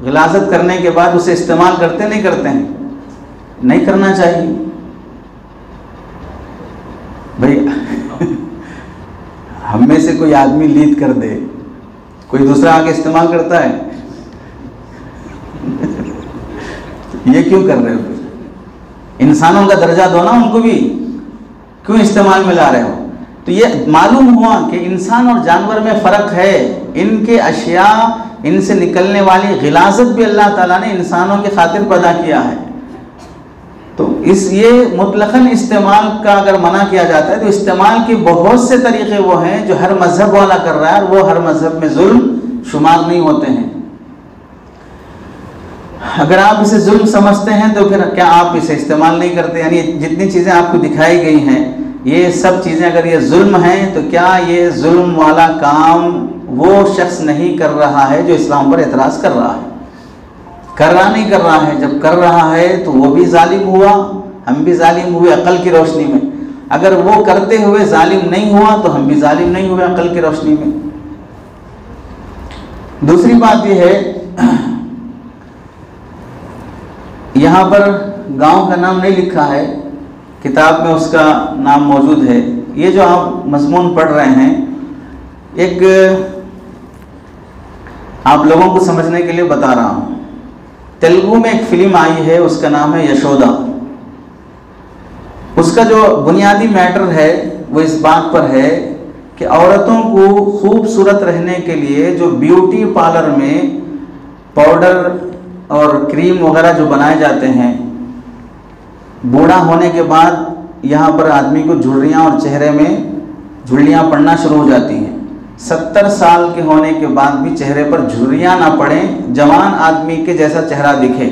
गिलाज़त करने के बाद उसे इस्तेमाल करते नहीं करते हैं? नहीं करना चाहिए भाई। हम में से कोई आदमी लीद कर दे, कोई दूसरा आके इस्तेमाल करता है? ये क्यों कर रहे हो? इंसानों का दर्जा दो ना उनको भी, क्यों इस्तेमाल में ला रहे हो? तो ये मालूम हुआ कि इंसान और जानवर में फ़र्क है। इनके अशिया, इनसे निकलने वाली गिलाज़त भी अल्लाह ताला ने इंसानों के खातिर पैदा किया है। तो ये मुतलक़न इस्तेमाल का अगर मना किया जाता है तो इस्तेमाल के बहुत से तरीक़े वो हैं जो हर मज़हब वाला कर रहा है, और वो हर मज़हब में जुल्म शुमार नहीं होते हैं। अगर आप इसे जुल्म समझते हैं तो फिर क्या आप इसे इस्तेमाल नहीं करते? यानी जितनी चीज़ें आपको दिखाई गई हैं, ये सब चीज़ें अगर ये जुल्म हैं, तो क्या ये जुल्म वाला काम वो शख्स नहीं कर रहा है जो इस्लाम पर एतराज़ कर रहा है? कर रहा नहीं कर रहा है? जब कर रहा है तो वो भी जालिम हुआ, हम भी जालिम हुए अकल की रोशनी में। अगर वो करते हुए जालिम नहीं हुआ तो हम भी जालिम नहीं हुए अकल की रोशनी में। दूसरी बात ये है, यहाँ पर गांव का नाम नहीं लिखा है, किताब में उसका नाम मौजूद है। ये जो आप मज़मून पढ़ रहे हैं, एक आप लोगों को समझने के लिए बता रहा हूँ। तेलुगु में एक फिल्म आई है, उसका नाम है यशोदा। उसका जो बुनियादी मैटर है वो इस बात पर है कि औरतों को खूबसूरत रहने के लिए जो ब्यूटी पार्लर में पाउडर और क्रीम वगैरह जो बनाए जाते हैं, बूढ़ा होने के बाद यहाँ पर आदमी को झुर्रियाँ और चेहरे में झुर्रियाँ पड़ना शुरू हो जाती हैं। 70 साल के होने के बाद भी चेहरे पर झुर्रियाँ ना पड़ें, जवान आदमी के जैसा चेहरा दिखे,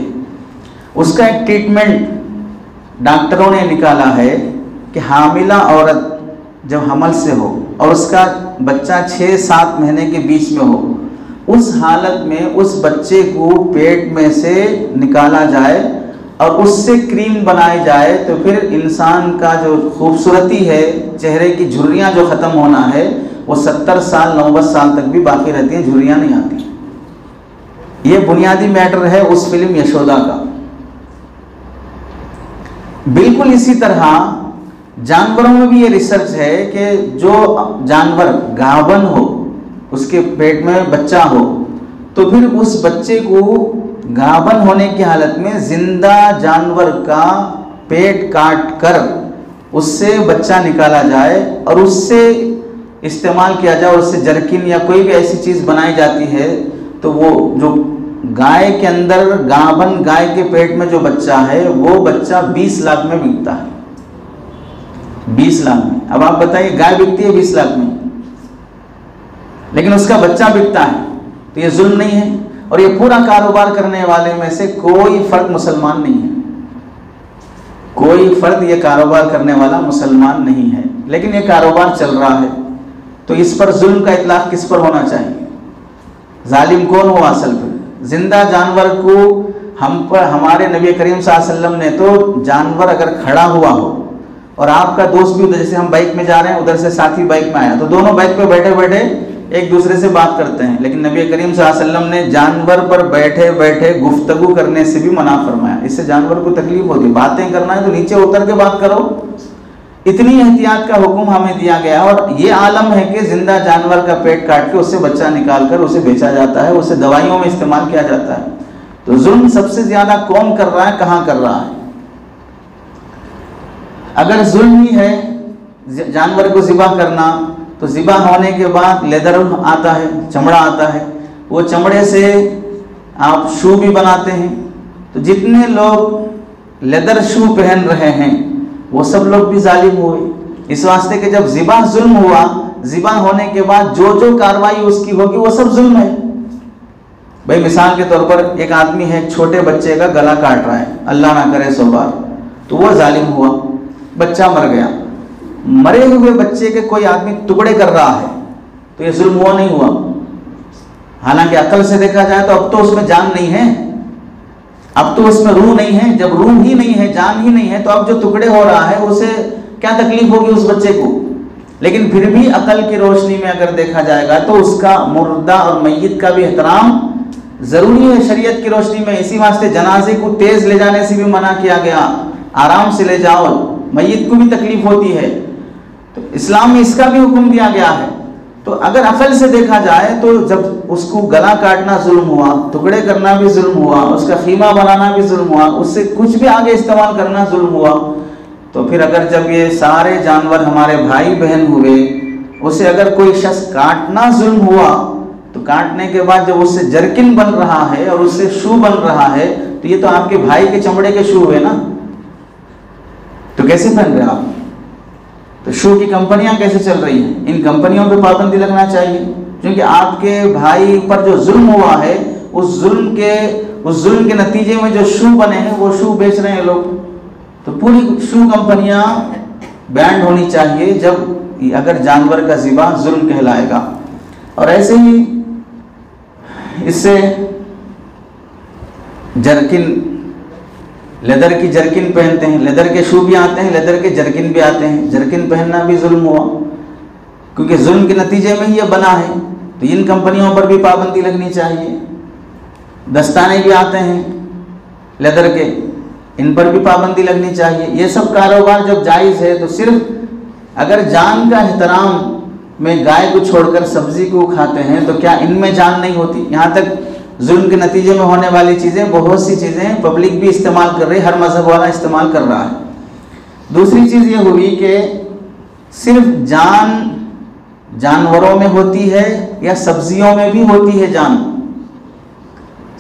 उसका एक ट्रीटमेंट डॉक्टरों ने निकाला है कि हामिला औरत जब हमल से हो और उसका बच्चा 6-7 महीने के बीच में हो, उस हालत में उस बच्चे को पेट में से निकाला जाए और उससे क्रीम बनाई जाए, तो फिर इंसान का जो खूबसूरती है, चेहरे की झुर्रियाँ जो ख़त्म होना है, वो 70 साल 90 साल तक भी बाकी रहती हैं, झुर्रियाँ नहीं आती। ये बुनियादी मैटर है उस फिल्म यशोदा का। बिल्कुल इसी तरह जानवरों में भी ये रिसर्च है कि जो जानवर गाभन हो, उसके पेट में बच्चा हो, तो फिर उस बच्चे को गाभन होने की हालत में जिंदा जानवर का पेट काट कर उससे बच्चा निकाला जाए और उससे इस्तेमाल किया जाए, और उससे जर्किन या कोई भी ऐसी चीज़ बनाई जाती है, तो वो जो गाय के अंदर गाभन गाय के पेट में जो बच्चा है वो बच्चा 20 लाख में बिकता है। 20 लाख में। अब आप बताइए, गाय बिकती है 20 लाख में? लेकिन उसका बच्चा बिकता है, तो ये जुल्म नहीं है। और ये पूरा कारोबार करने वाले में से कोई फर्द मुसलमान नहीं है, कोई फर्द ये कारोबार करने वाला मुसलमान नहीं है, लेकिन ये कारोबार चल रहा है। तो इस पर जुल्म का इतलाक किस पर होना चाहिए? जालिम कौन हुआ असल पर? जिंदा जानवर को हम पर, हमारे नबी करीम सल्लल्लाहु अलैहि वसल्लम ने तो जानवर अगर खड़ा हुआ हो और आपका दोस्त भी उधर, जैसे हम बाइक में जा रहे हैं, उधर से साथी बाइक में आया, तो दोनों बाइक पे बैठे बैठे एक दूसरे से बात करते हैं, लेकिन नबी करीम सल्लल्लाहु अलैहि वसल्लम ने जानवर पर बैठे बैठे गुफ्तगू करने से भी मना फरमाया। इससे जानवर को तकलीफ होती, बातें करना है तो नीचे उतर के बात करो। इतनी एहतियात का हुक्म हमें दिया गया। और ये आलम है कि जिंदा जानवर का पेट काट के उससे बच्चा निकाल कर उसे बेचा जाता है, उसे दवाइयों में इस्तेमाल किया जाता है। तो जुल्म सबसे ज्यादा कौन कर रहा है, कहाँ कर रहा है? अगर जुल्म ही है जानवर को ज़िबा करना, तो ज़िबा होने के बाद लेदर आता है, चमड़ा आता है, वो चमड़े से आप शू भी बनाते हैं। तो जितने लोग लेदर शू पहन रहे हैं वो सब लोग भी जालिम हुए, इस वास्ते कि जब ज़िबा जुल्म हुआ, ज़िबा होने के बाद जो जो कार्रवाई उसकी होगी वो सब जुल्म है। भाई मिसाल के तौर पर एक आदमी है, एक छोटे बच्चे का गला काट रहा है, अल्लाह ना करे 100 बार, तो वो जालिम हुआ, बच्चा मर गया। मरे हुए बच्चे के कोई आदमी टुकड़े कर रहा है, तो ये जुल्म हुआ नहीं हुआ? हालांकि अकल से देखा जाए तो अब तो उसमें जान नहीं है, अब तो उसमें रूह नहीं है। जब रूह ही नहीं है, जान ही नहीं है, तो अब जो टुकड़े हो रहा है उसे क्या तकलीफ होगी उस बच्चे को? लेकिन फिर भी अकल की रोशनी में अगर देखा जाएगा तो उसका मुर्दा और मय्यत का भी एहतराम जरूरी है शरीयत की रोशनी में। इसी वास्ते जनाजे को तेज ले जाने से भी मना किया गया, आराम से ले जाओ, मय्यत को भी तकलीफ होती है, तो इस्लाम में इसका भी हुक्म दिया गया है। तो अगर अकल से देखा जाए तो जब उसको गला काटना जुल्म हुआ, टुकड़े करना भी जुल्म हुआ, उसका खीमा बनाना भी जुल्म हुआ, उससे कुछ भी आगे इस्तेमाल करना जुल्म हुआ, तो फिर अगर जब ये सारे जानवर हमारे भाई बहन हुए, उसे अगर कोई शख्स काटना जुल्म हुआ, तो काटने के बाद जब उससे जर्किन बन रहा है और उससे शू बन रहा है, तो ये तो आपके भाई के चमड़े के शू हुए ना, तो कैसे पहन रहे आप? तो शू की कंपनियां कैसे चल रही हैं? इन कंपनियों पे पाबंदी लगना चाहिए, क्योंकि आपके भाई पर जो जुल्म हुआ है, उस जुल्म के नतीजे में जो शू बने हैं वो शू बेच रहे हैं लोग। तो पूरी शू कंपनियां बैंड होनी चाहिए जब अगर जानवर का ज़िबा जुल्म कहलाएगा। और ऐसे ही इससे जर्किन, लेदर की जर्किन पहनते हैं, लेदर के शू भी आते हैं, लेदर के जर्किन भी आते हैं, जर्किन पहनना भी जुल्म हुआ, क्योंकि जुल्म के नतीजे में ही ये बना है। तो इन कंपनियों पर भी पाबंदी लगनी चाहिए। दस्ताने भी आते हैं लेदर के, इन पर भी पाबंदी लगनी चाहिए। ये सब कारोबार जब जायज़ है, तो सिर्फ अगर जान का एहतराम में गाय को छोड़कर सब्जी को खाते हैं, तो क्या इनमें जान नहीं होती? यहाँ तक जुल्म के नतीजे में होने वाली चीज़ें, बहुत सी चीज़ें पब्लिक भी इस्तेमाल कर रही है, हर मजहब वाला इस्तेमाल कर रहा है। दूसरी चीज़ ये हुई कि सिर्फ जान जानवरों में होती है या सब्जियों में भी होती है जान?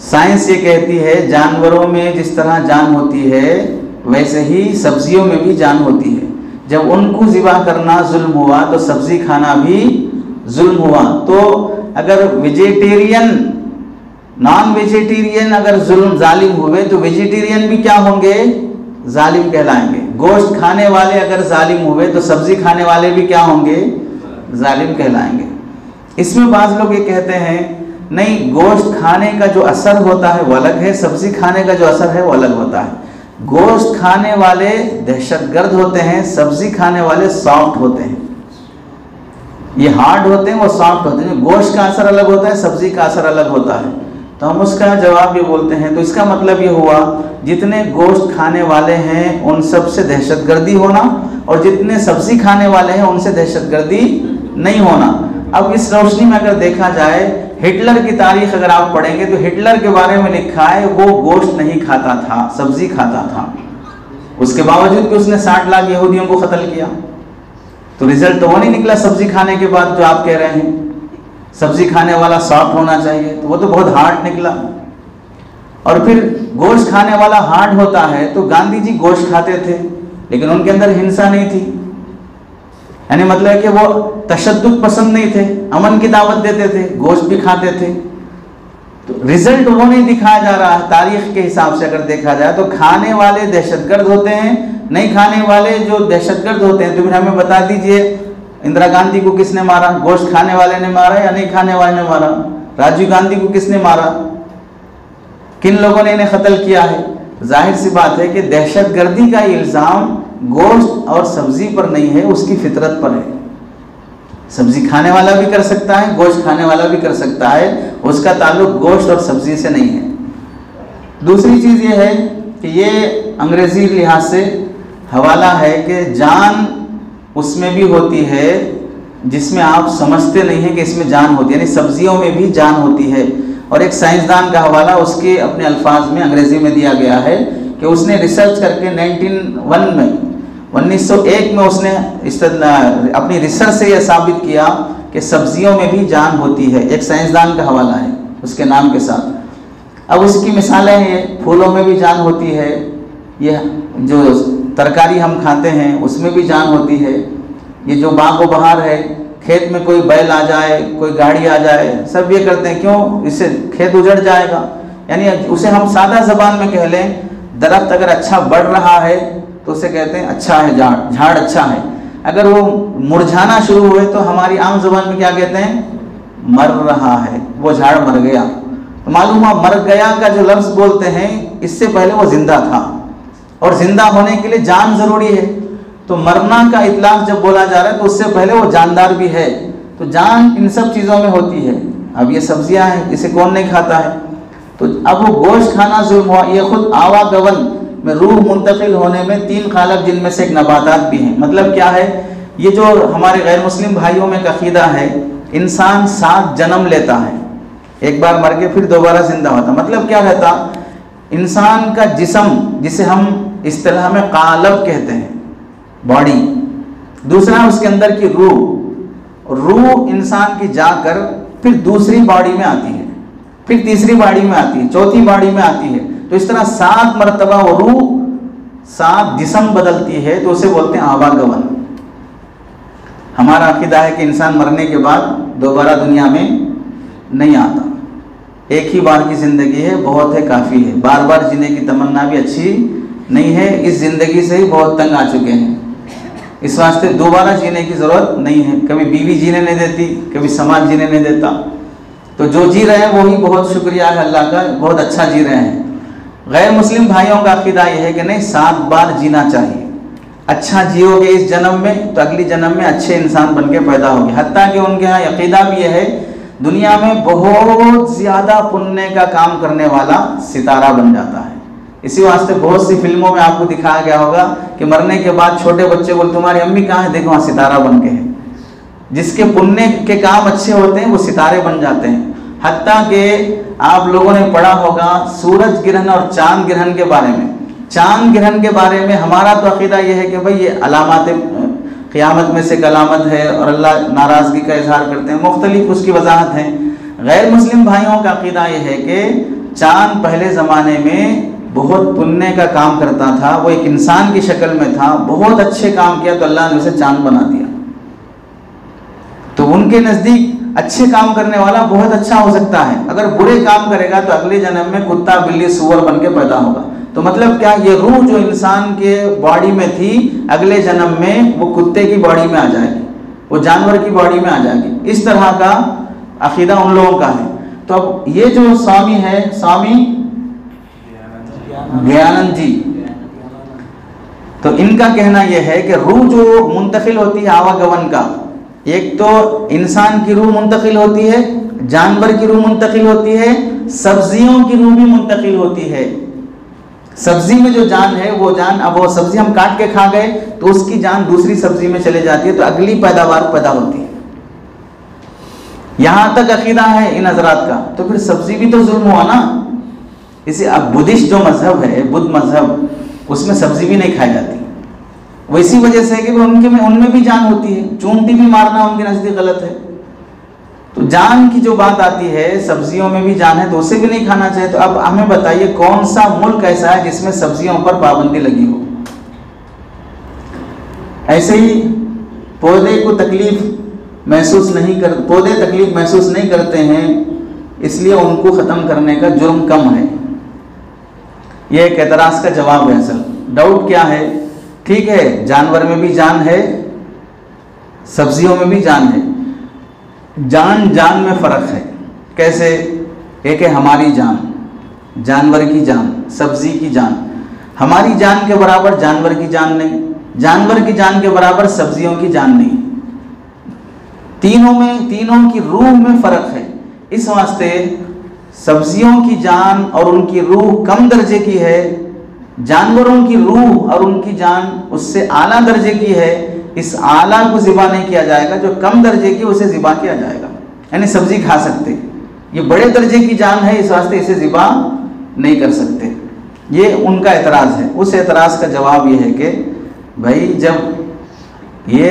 साइंस ये कहती है जानवरों में जिस तरह जान होती है वैसे ही सब्जियों में भी जान होती है। जब उनको ज़िबा करना जुल्म हुआ तो सब्जी खाना भी जुल्म हुआ। तो अगर वेजिटेरियन, नॉन वेजिटेरियन अगर जुल्म जालिम हुए, तो वेजिटेरियन भी क्या होंगे? जालिम कहलाएंगे। गोश्त खाने वाले अगर जालिम हुए, तो सब्जी खाने वाले भी क्या होंगे? जालिम कहलाएंगे। इसमें बाज़ लोग ये कहते हैं नहीं, गोश्त खाने का जो असर होता है वो अलग है, सब्जी खाने का जो असर है वो अलग होता है। गोश्त खाने वाले दहशतगर्द होते हैं, सब्जी खाने वाले सॉफ्ट होते हैं। ये हार्ड होते हैं, वो सॉफ्ट होते हैं। गोश्त का असर अलग होता है, सब्जी का असर अलग होता है। तो हम उसका जवाब ये बोलते हैं, तो इसका मतलब ये हुआ जितने गोश्त खाने वाले हैं उन सब से दहशतगर्दी होना, और जितने सब्जी खाने वाले हैं उनसे दहशतगर्दी नहीं होना। अब इस रोशनी में अगर देखा जाए, हिटलर की तारीख अगर आप पढ़ेंगे तो हिटलर के बारे में लिखा है वो गोश्त नहीं खाता था, सब्जी खाता था। उसके बावजूद कि उसने 60 लाख यहूदियों को कत्ल किया। तो रिजल्ट तो वो नहीं निकला सब्जी खाने के बाद जो आप कह रहे हैं सब्जी खाने वाला सॉफ्ट होना चाहिए, तो वो तो बहुत हार्ड निकला। और फिर गोश्त खाने वाला हार्ड होता है, तो गांधी जी गोश्त खाते थे लेकिन उनके अंदर हिंसा नहीं थी। यानी मतलब है कि वो तशद्दुद पसंद नहीं थे, अमन की दावत देते थे, गोश्त भी खाते थे। तो रिजल्ट वो नहीं दिखाया जा रहा है। तारीख के हिसाब से अगर देखा जाए तो खाने वाले दहशतगर्द होते हैं, नहीं खाने वाले जो दहशतगर्द होते हैं। तो फिर हमें बता दीजिए, इंदिरा गांधी को किसने मारा? गोश्त खाने वाले ने मारा या नहीं खाने वाले ने मारा? राजीव गांधी को किसने मारा? किन लोगों ने इन्हें कत्ल किया है? जाहिर सी बात है कि दहशतगर्दी का इल्ज़ाम गोश्त और सब्जी पर नहीं है, उसकी फितरत पर है। सब्जी खाने वाला भी कर सकता है, गोश्त खाने वाला भी कर सकता है, उसका ताल्लुक गोश्त और सब्जी से नहीं है। दूसरी चीज़ ये है कि ये अंग्रेज़ी लिहाज से हवाला है कि जान उसमें भी होती है जिसमें आप समझते नहीं हैं कि इसमें जान होती है, यानी सब्जियों में भी जान होती है। और एक साइंसदान का हवाला उसके अपने अल्फाज में अंग्रेज़ी में दिया गया है कि उसने रिसर्च करके 1901 में उसने अपनी रिसर्च से यह साबित किया कि सब्जियों में भी जान होती है। एक साइंसदान का हवाला है उसके नाम के साथ। अब उसकी मिसालें हैं, फूलों में भी जान होती है, ये जो तरकारी हम खाते हैं उसमें भी जान होती है, ये जो बाग व बहार है, खेत में कोई बैल आ जाए, कोई गाड़ी आ जाए, सब ये करते हैं, क्यों? इससे खेत उजड़ जाएगा। यानी उसे हम सादा ज़बान में कह लें, दरख्त अगर अच्छा बढ़ रहा है तो उसे कहते हैं अच्छा है, झाड़ अच्छा है। अगर वो मुरझाना शुरू हुए तो हमारी आम ज़बान में क्या कहते हैं? मर रहा है, वो झाड़ मर गया। तो मालूम हुआ मर गया का जो लफ्ज़ बोलते हैं, इससे पहले वो जिंदा था, और जिंदा होने के लिए जान ज़रूरी है। तो मरना का इतलाक़ जब बोला जा रहा है तो उससे पहले वो जानदार भी है। तो जान इन सब चीज़ों में होती है। अब ये सब्जियां हैं, इसे कौन नहीं खाता है? तो अब वो गोश्त खाना जुल्म हुआ। ये खुद आवागमन में रूह मुंतकिल होने में 3 खालक, जिनमें से एक नबातात भी हैं। मतलब क्या है? ये जो हमारे गैर मुस्लिम भाइयों में अक़ीदा है, इंसान 7 जन्म लेता है, एक बार मर के फिर दोबारा जिंदा होता। मतलब क्या रहता? इंसान का जिस्म, जिसे हम इस्तिलाह में कालब कहते हैं, बॉडी, दूसरा उसके अंदर की रूह इंसान की जाकर फिर दूसरी बॉडी में आती है, फिर तीसरी बॉडी में आती है, चौथी बॉडी में आती है। तो इस तरह 7 मरतबा वो रूह 7 जिस्म बदलती है, तो उसे बोलते हैं आवागमन। हमारा अकीदा है कि इंसान मरने के बाद दोबारा दुनिया में नहीं आता, एक ही बार की ज़िंदगी है, बहुत है, काफ़ी है। बार बार जीने की तमन्ना भी अच्छी नहीं है, इस ज़िंदगी से ही बहुत तंग आ चुके हैं, इस वास्ते दोबारा जीने की ज़रूरत नहीं है। कभी बीवी जीने नहीं देती, कभी समाज जीने नहीं देता, तो जो जी रहे हैं वही बहुत शुक्रिया है अल्लाह का, बहुत अच्छा जी रहे हैं। गैर मुस्लिम भाइयों का अक़ीदा यह है कि नहीं, 7 बार जीना चाहिए। अच्छा जियोगे इस जन्म में तो अगली जन्म में अच्छे इंसान बन के पैदा होगे। हत्ता कि उनके यहाँ अक़ीदा भी यह है, दुनिया में बहुत ज़्यादा पुण्य का काम करने वाला सितारा बन जाता है। इसी वास्ते बहुत सी फिल्मों में आपको दिखाया गया होगा कि मरने के बाद छोटे बच्चे बोल, तुम्हारी अम्मी कहाँ है, देखो वहाँ सितारा बन के है। जिसके पुण्य के काम अच्छे होते हैं वो सितारे बन जाते हैं। हत्ता कि आप लोगों ने पढ़ा होगा सूरज ग्रहण और चांद ग्रहण के बारे में। चांद ग्रहण के बारे में हमारा तो अक़ीदा यह है कि भाई ये अलामत क़यामत में से एक अलामत है और अल्लाह नाराज़गी का इजहार करते हैं, मुख्तलिफ उसकी वजाहत है। गैर मुस्लिम भाइयों का अक़ीदा यह है कि चांद पहले ज़माने में बहुत पुण्य का काम करता था, वो एक इंसान की शक्ल में था, बहुत अच्छे काम किया तो अल्लाह ने उसे चांद बना दिया। तो उनके नज़दीक अच्छे काम करने वाला बहुत अच्छा हो सकता है, अगर बुरे काम करेगा तो अगले जन्म में कुत्ता बिल्ली सूअर बन के पैदा होगा। तो मतलब क्या, ये रूह जो इंसान के बॉडी में थी अगले जन्म में वो कुत्ते की बॉडी में आ जाएगी, वो जानवर की बॉडी में आ जाएगी। इस तरह का अक़ीदा उन लोगों का है। तो अब ये जो स्वामी है, स्वामी दयानंद जी, तो इनका कहना यह है कि रूह जो मुंतकिल होती है आवागमन का, एक तो इंसान की रूह मुंतकिल होती है, जानवर की रूह मुंतकिल होती है, सब्जियों की रूह भी मुंतकिल होती है। सब्जी में जो जान है वो जान, अब वो सब्जी हम काट के खा गए तो उसकी जान दूसरी सब्जी में चले जाती है, तो अगली पैदावार पैदा होती है। यहां तक अकीदा है इन हजरात का। तो फिर सब्जी भी तो जुल्म हुआ ना। इसे अब बुद्धिस्ट जो मजहब है, बुद्ध मजहब, उसमें सब्जी भी नहीं खाई जाती। वो इसी वजह से है कि उनमें भी जान होती है, चूंटी भी मारना उनके नजदीक गलत है। तो जान की जो बात आती है, सब्जियों में भी जान है तो उसे भी नहीं खाना चाहिए। तो अब हमें बताइए कौन सा मुल्क ऐसा है जिसमें सब्जियों पर पाबंदी लगी हो? ऐसे ही पौधे तकलीफ महसूस नहीं करते हैं, इसलिए उनको ख़त्म करने का जुर्म कम है। यह एक एतराज़ का जवाब है। असल डाउट क्या है, ठीक है जानवर में भी जान है, सब्जियों में भी जान है, जान में फ़र्क है। कैसे? एक है हमारी जान, जानवर की जान, सब्जी की जान। हमारी जान के बराबर जानवर की जान नहीं, जानवर की जान के बराबर सब्जियों की जान नहीं। तीनों की रूह में फ़र्क है। इस वास्ते सब्जियों की जान और उनकी रूह कम दर्जे की है, जानवरों की रूह और उनकी जान उससे आला दर्जे की है। इस आला को ज़िबा नहीं किया जाएगा, जो कम दर्जे की उसे ज़िबा किया जाएगा। यानी सब्जी खा सकते, ये बड़े दर्जे की जान है, इस वास्ते इसे ज़िबा नहीं कर सकते। ये उनका एतराज़ है। उस एतराज़ का जवाब ये है कि भाई जब ये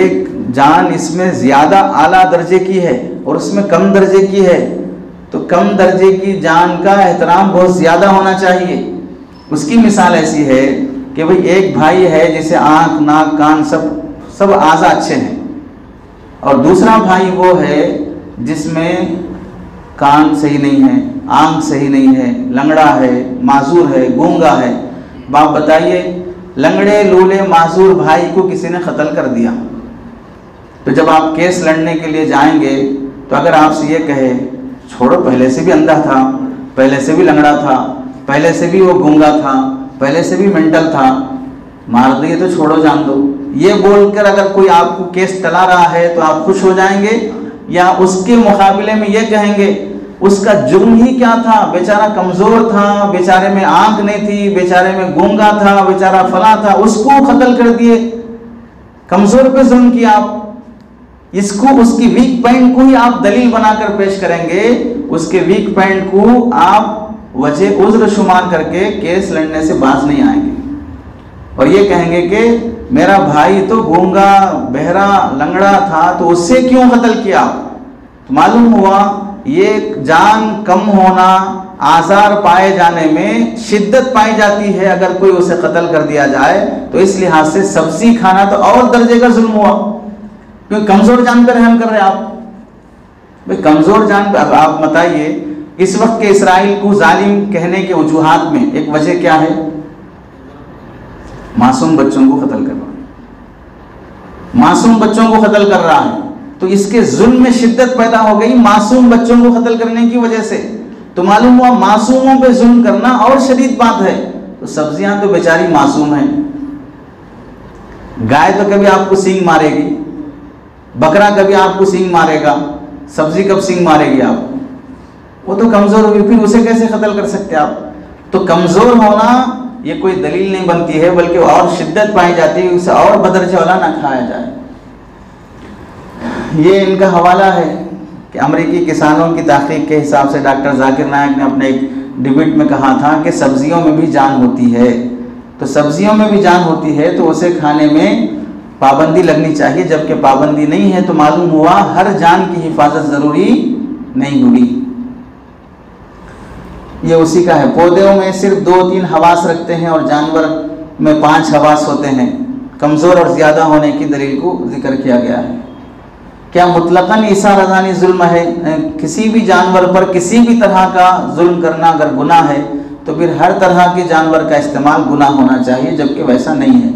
जान इसमें ज़्यादा आला दर्जे की है और उसमें कम दर्जे की है, तो कम दर्जे की जान का एहतराम बहुत ज़्यादा होना चाहिए। उसकी मिसाल ऐसी है कि भाई एक भाई है जिसे आँख, नाक, कान सब आज़ा अच्छे हैं, और दूसरा भाई वो है जिसमें कान सही नहीं है, आँख सही नहीं है, लंगड़ा है, माजूर है, गूंगा है। बाप बताइए, लंगड़े लूले माजूर भाई को किसी ने कत्ल कर दिया, तो जब आप केस लड़ने के लिए जाएंगे तो अगर आपसे ये कहे छोड़ो, पहले से भी अंधा था, पहले से भी लंगड़ा था, पहले से भी वो गूंगा था, पहले से भी मेंटल था, मार दिए तो छोड़ो, जान दो, ये बोलकर अगर कोई आपको केस टला रहा है तो आप खुश हो जाएंगे, या उसके मुकाबले में ये कहेंगे उसका जुर्म ही क्या था, बेचारा कमज़ोर था, बेचारे में आँख नहीं थी, बेचारे में गूंगा था, बेचारा फला था, उसको कत्ल कर दिए, कमज़ोर पे जुल्म किया आप। इसको उसकी वीक पॉइंट को ही आप दलील बनाकर पेश करेंगे, उसके वीक पॉइंट को आप वजह उज़्र शुमार करके केस लड़ने से बाज नहीं आएंगे, और ये कहेंगे कि मेरा भाई तो गूंगा, बहरा, लंगड़ा था, तो उससे क्यों कत्ल किया। तो मालूम हुआ ये जान कम होना, आज़ार पाए जाने में शिद्दत पाई जाती है अगर कोई उसे कत्ल कर दिया जाए, तो इस लिहाज से सब्जी खाना तो और दर्जे का जुल्म हुआ, क्योंकि कमज़ोर जान पर रहम कर रहे आप। भाई कमज़ोर जान पर, अब आप बताइए इस वक्त के इसराइल को जालिम कहने के वजूहात में एक वजह क्या है? मासूम बच्चों को कत्ल कर रहा है, मासूम बच्चों को कत्ल कर रहा है, तो इसके जुल्म में शिद्दत पैदा हो गई मासूम बच्चों को कत्ल करने की वजह से। तो मालूम हुआ मासूमों पे जुल्म करना और शदीद बात है। तो सब्जियां तो बेचारी मासूम हैं, गाय तो कभी आपको सींग मारेगी, बकरा कभी आपको सींग मारेगा, सब्जी कब सींग मारेगी आप? वो तो कमज़ोर होगी, फिर उसे कैसे कत्ल कर सकते आप? तो कमज़ोर होना ये कोई दलील नहीं बनती है, बल्कि और शिद्दत पाई जाती है, उसे और बदरजे वाला ना खाया जाए। ये इनका हवाला है कि अमेरिकी किसानों की तहकीक के हिसाब से डॉक्टर जाकिर नायक ने अपने एक डिबेट में कहा था कि सब्जियों में भी जान होती है, तो सब्जियों में भी जान होती है तो उसे खाने में पाबंदी लगनी चाहिए, जबकि पाबंदी नहीं है तो मालूम हुआ हर जान की हिफाजत ज़रूरी नहीं हुई। ये उसी का है। पौधों में सिर्फ 2-3 हवास रखते हैं और जानवर में 5 हवास होते हैं। कमज़ोर और ज़्यादा होने की दलील को जिक्र किया गया है। क्या मुतलकन ईसा रज़ानी जुल्म है? किसी भी जानवर पर किसी भी तरह का जुल्म करना अगर गुनाह है तो फिर हर तरह के जानवर का इस्तेमाल गुनाह होना चाहिए, जबकि वैसा नहीं है।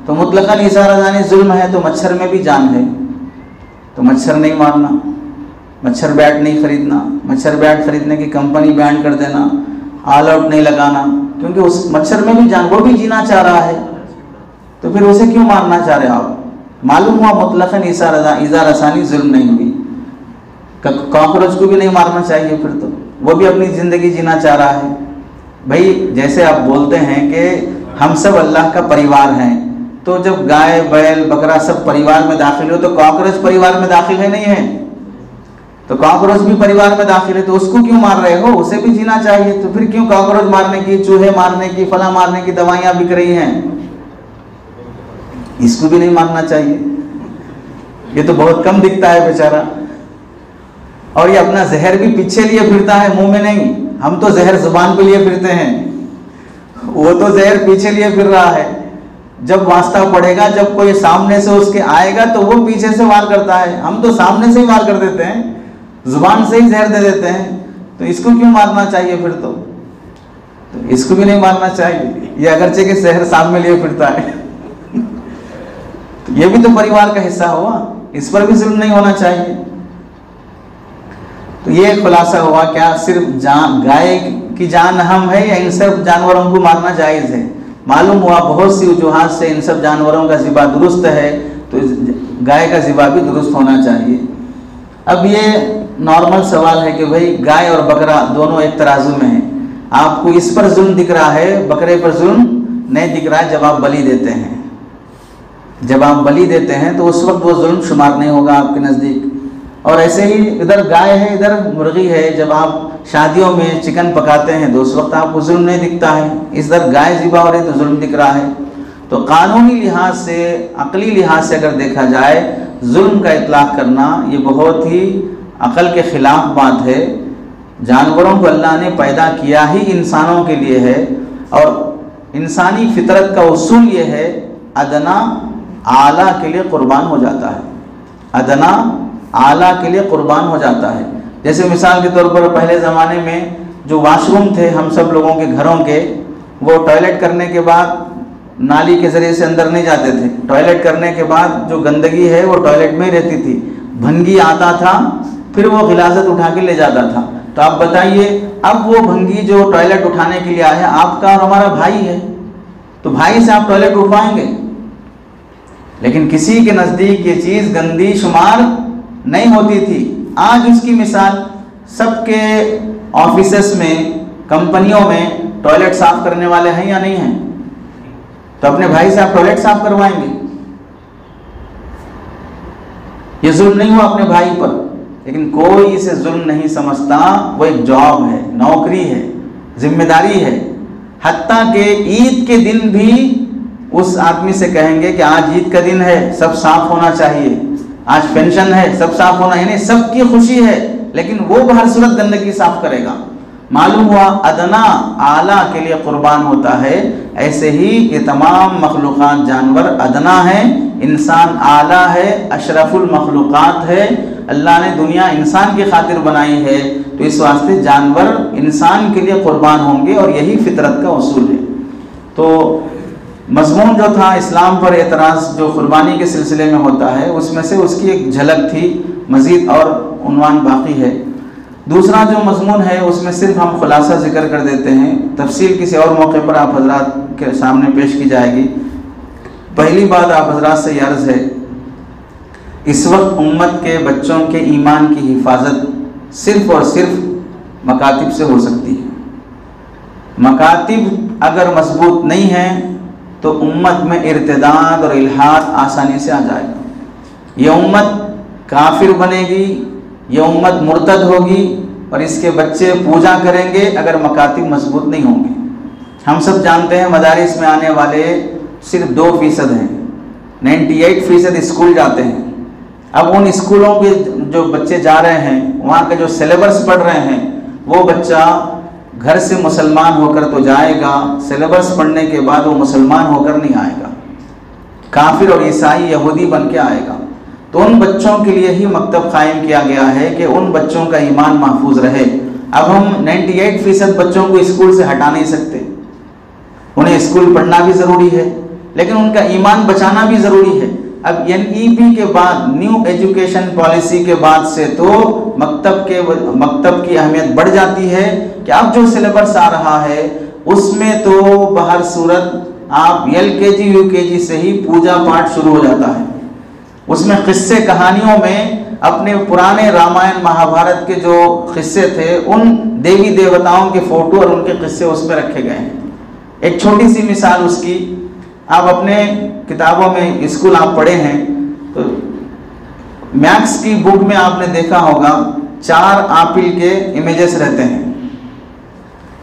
तो मुतलकन ईसा रज़ानी जुल्म है तो मच्छर में भी जान है, तो मच्छर नहीं मारना, मच्छर बैट नहीं खरीदना, मच्छर बैट खरीदने की कंपनी बैन कर देना, ऑल आउट नहीं लगाना, क्योंकि उस मच्छर में भी जान, वो भी जीना चाह रहा है, तो फिर उसे क्यों मारना चाह रहे आप? मालूम हुआ मुतलकन ईसा रज़ानी जुल्म नहीं हुई। कॉकरोच को भी नहीं मारना चाहिए, फिर तो वो भी अपनी ज़िंदगी जीना चाह रहा है। भाई जैसे आप बोलते हैं कि हम सब अल्लाह का परिवार हैं, तो जब गाय, बैल, बकरा सब परिवार में दाखिल हो तो कॉकरोच परिवार में दाखिल है नहीं है? तो कॉकरोच भी परिवार में दाखिल है, तो उसको क्यों मार रहे हो? उसे भी जीना चाहिए, तो फिर क्यों कॉकरोच मारने की, चूहे मारने की, फला मारने की दवाइयाँ बिक रही हैं? इसको भी नहीं मारना चाहिए। ये तो बहुत कम दिखता है बेचारा, और ये अपना जहर भी पीछे लिए फिरता है, मुंह में नहीं। हम तो जहर जुबान पे लिए फिरते हैं, वो तो जहर पीछे लिए फिर रहा है। जब वास्ता पड़ेगा, जब कोई सामने से उसके आएगा तो वो पीछे से वार करता है। हम तो सामने से ही वार कर देते हैं, जुबान से ही जहर दे देते हैं, तो इसको क्यों मारना चाहिए फिर? तो इसको भी नहीं मारना चाहिए, ये अगरचे के जहर साथ में लिए फिरता है तो ये भी तो परिवार का हिस्सा हुआ, इस पर भी जुल्म नहीं होना चाहिए। तो ये खुलासा हुआ, क्या सिर्फ गाय की जान अहम है या इन सब जानवरों को मारना जायज़ है? मालूम हुआ बहुत सी वजूहात से इन सब जानवरों का ज़िबा दुरुस्त है, तो गाय का ज़िबा भी दुरुस्त होना चाहिए। अब ये नॉर्मल सवाल है कि भाई गाय और बकरा दोनों एक तराजू में है, आपको इस पर जुल्म दिख रहा है, बकरे पर जुल्म नहीं दिख रहा है जब आप बलि देते हैं। जब आप बलि देते हैं तो उस वक्त वो जुल्म शुमार नहीं होगा आपके नज़दीक। और ऐसे ही इधर गाय है, इधर मुर्गी है, जब आप शादियों में चिकन पकाते हैं तो उस वक्त आपको जुल्म नहीं दिखता है, इधर गाय ज़िबा हो रही तो जुल्म दिख रहा है। तो कानूनी लिहाज से, अकली लिहाज से अगर देखा जाए, जुल्म का इतलाक़ करना ये बहुत ही अकल के ख़िलाफ़ बात है। जानवरों को अल्लाह ने पैदा किया ही इंसानों के लिए है, और इंसानी फितरत का उसूल ये है, अदना आला के लिए कुर्बान हो जाता है, अदना आला के लिए कुर्बान हो जाता है। जैसे मिसाल के तौर पर पहले ज़माने में जो वाशरूम थे हम सब लोगों के घरों के, वो टॉयलेट करने के बाद नाली के ज़रिए से अंदर नहीं जाते थे। टॉयलेट करने के बाद जो गंदगी है वो टॉयलेट में ही रहती थी, भंगी आता था, फिर वो गिलासत उठा के ले जाता था। तो आप बताइए, अब वो भंगी जो टॉयलेट उठाने के लिए आया है आपका और हमारा भाई है, तो भाई से आप टॉयलेट उठवाएंगे? लेकिन किसी के नज़दीक ये चीज़ गंदी शुमार नहीं होती थी। आज उसकी मिसाल सबके ऑफिसेस में, कंपनियों में टॉयलेट साफ करने वाले हैं या नहीं हैं? तो अपने भाई से आप टॉयलेट साफ करवाएंगे? ये जुल्म नहीं हुआ अपने भाई पर, लेकिन कोई इसे जुल्म नहीं समझता। वो एक जॉब है, नौकरी है, जिम्मेदारी है। हत्ता के ईद के दिन भी उस आदमी से कहेंगे कि आज ईद का दिन है, सब साफ होना चाहिए, आज पेंशन है, सब साफ होना, यानी सबकी खुशी है, लेकिन वो हर सूरत गंदगी साफ करेगा। मालूम हुआ अदना आला के लिए कुर्बान होता है। ऐसे ही ये तमाम मखलूक़ात, जानवर अदना है, इंसान आला है, अशरफुल मखलूक़ात है। अल्लाह ने दुनिया इंसान की खातिर बनाई है, तो इस वास्ते जानवर इंसान के लिए कुर्बान होंगे, और यही फितरत का उसूल है। तो मज़मून जो था इस्लाम पर एतराज़ जो कुर्बानी के सिलसिले में होता है, उसमें से उसकी एक झलक थी, मज़ीद और उन्वान बाकी है। दूसरा जो मज़मून है उसमें सिर्फ हम खुलासा ज़िक्र कर देते हैं, तफसील किसी और मौके पर आप हज़रात के सामने पेश की जाएगी। पहली बात आप हज़रात से ये अर्ज़ है, इस वक्त उम्मत के बच्चों के ईमान की हिफाजत सिर्फ़ और सिर्फ मकातिब से हो सकती है। मकातिब अगर मजबूत नहीं है तो उम्मत में इर्तिदाद और इल्हाद आसानी से आ जाएगा। ये उम्मत काफिर बनेगी, ये उम्मत मुर्तद होगी, और इसके बच्चे पूजा करेंगे अगर मकातिब मजबूत नहीं होंगे। हम सब जानते हैं मदारिस में आने वाले सिर्फ 2% हैं, 98% स्कूल जाते हैं। अब उन स्कूलों के जो बच्चे जा रहे हैं, वहाँ के जो सिलेबस पढ़ रहे हैं, वो बच्चा घर से मुसलमान होकर तो जाएगा, सिलेबस पढ़ने के बाद वो मुसलमान होकर नहीं आएगा, काफिर और ईसाई यहूदी बन के आएगा। तो उन बच्चों के लिए ही मकतब कायम किया गया है कि उन बच्चों का ईमान महफूज रहे। अब हम 98% बच्चों को स्कूल से हटा नहीं सकते, उन्हें स्कूल पढ़ना भी ज़रूरी है, लेकिन उनका ईमान बचाना भी ज़रूरी है। अब NEP के बाद, न्यू एजुकेशन पॉलिसी के बाद से तो मकतब की अहमियत बढ़ जाती है कि अब जो सिलेबस आ रहा है उसमें तो बहर सूरत आप LKG UKG से ही पूजा पाठ शुरू हो जाता है। उसमें किस्से कहानियों में अपने पुराने रामायण महाभारत के जो किस्से थे, उन देवी देवताओं के फ़ोटो और उनके किस्से उसमें रखे गए हैं। एक छोटी सी मिसाल उसकी, आप अपने किताबों में स्कूल आप पढ़े हैं तो मैथ्स की बुक में आपने देखा होगा 4 एप्पल के इमेजेस रहते हैं,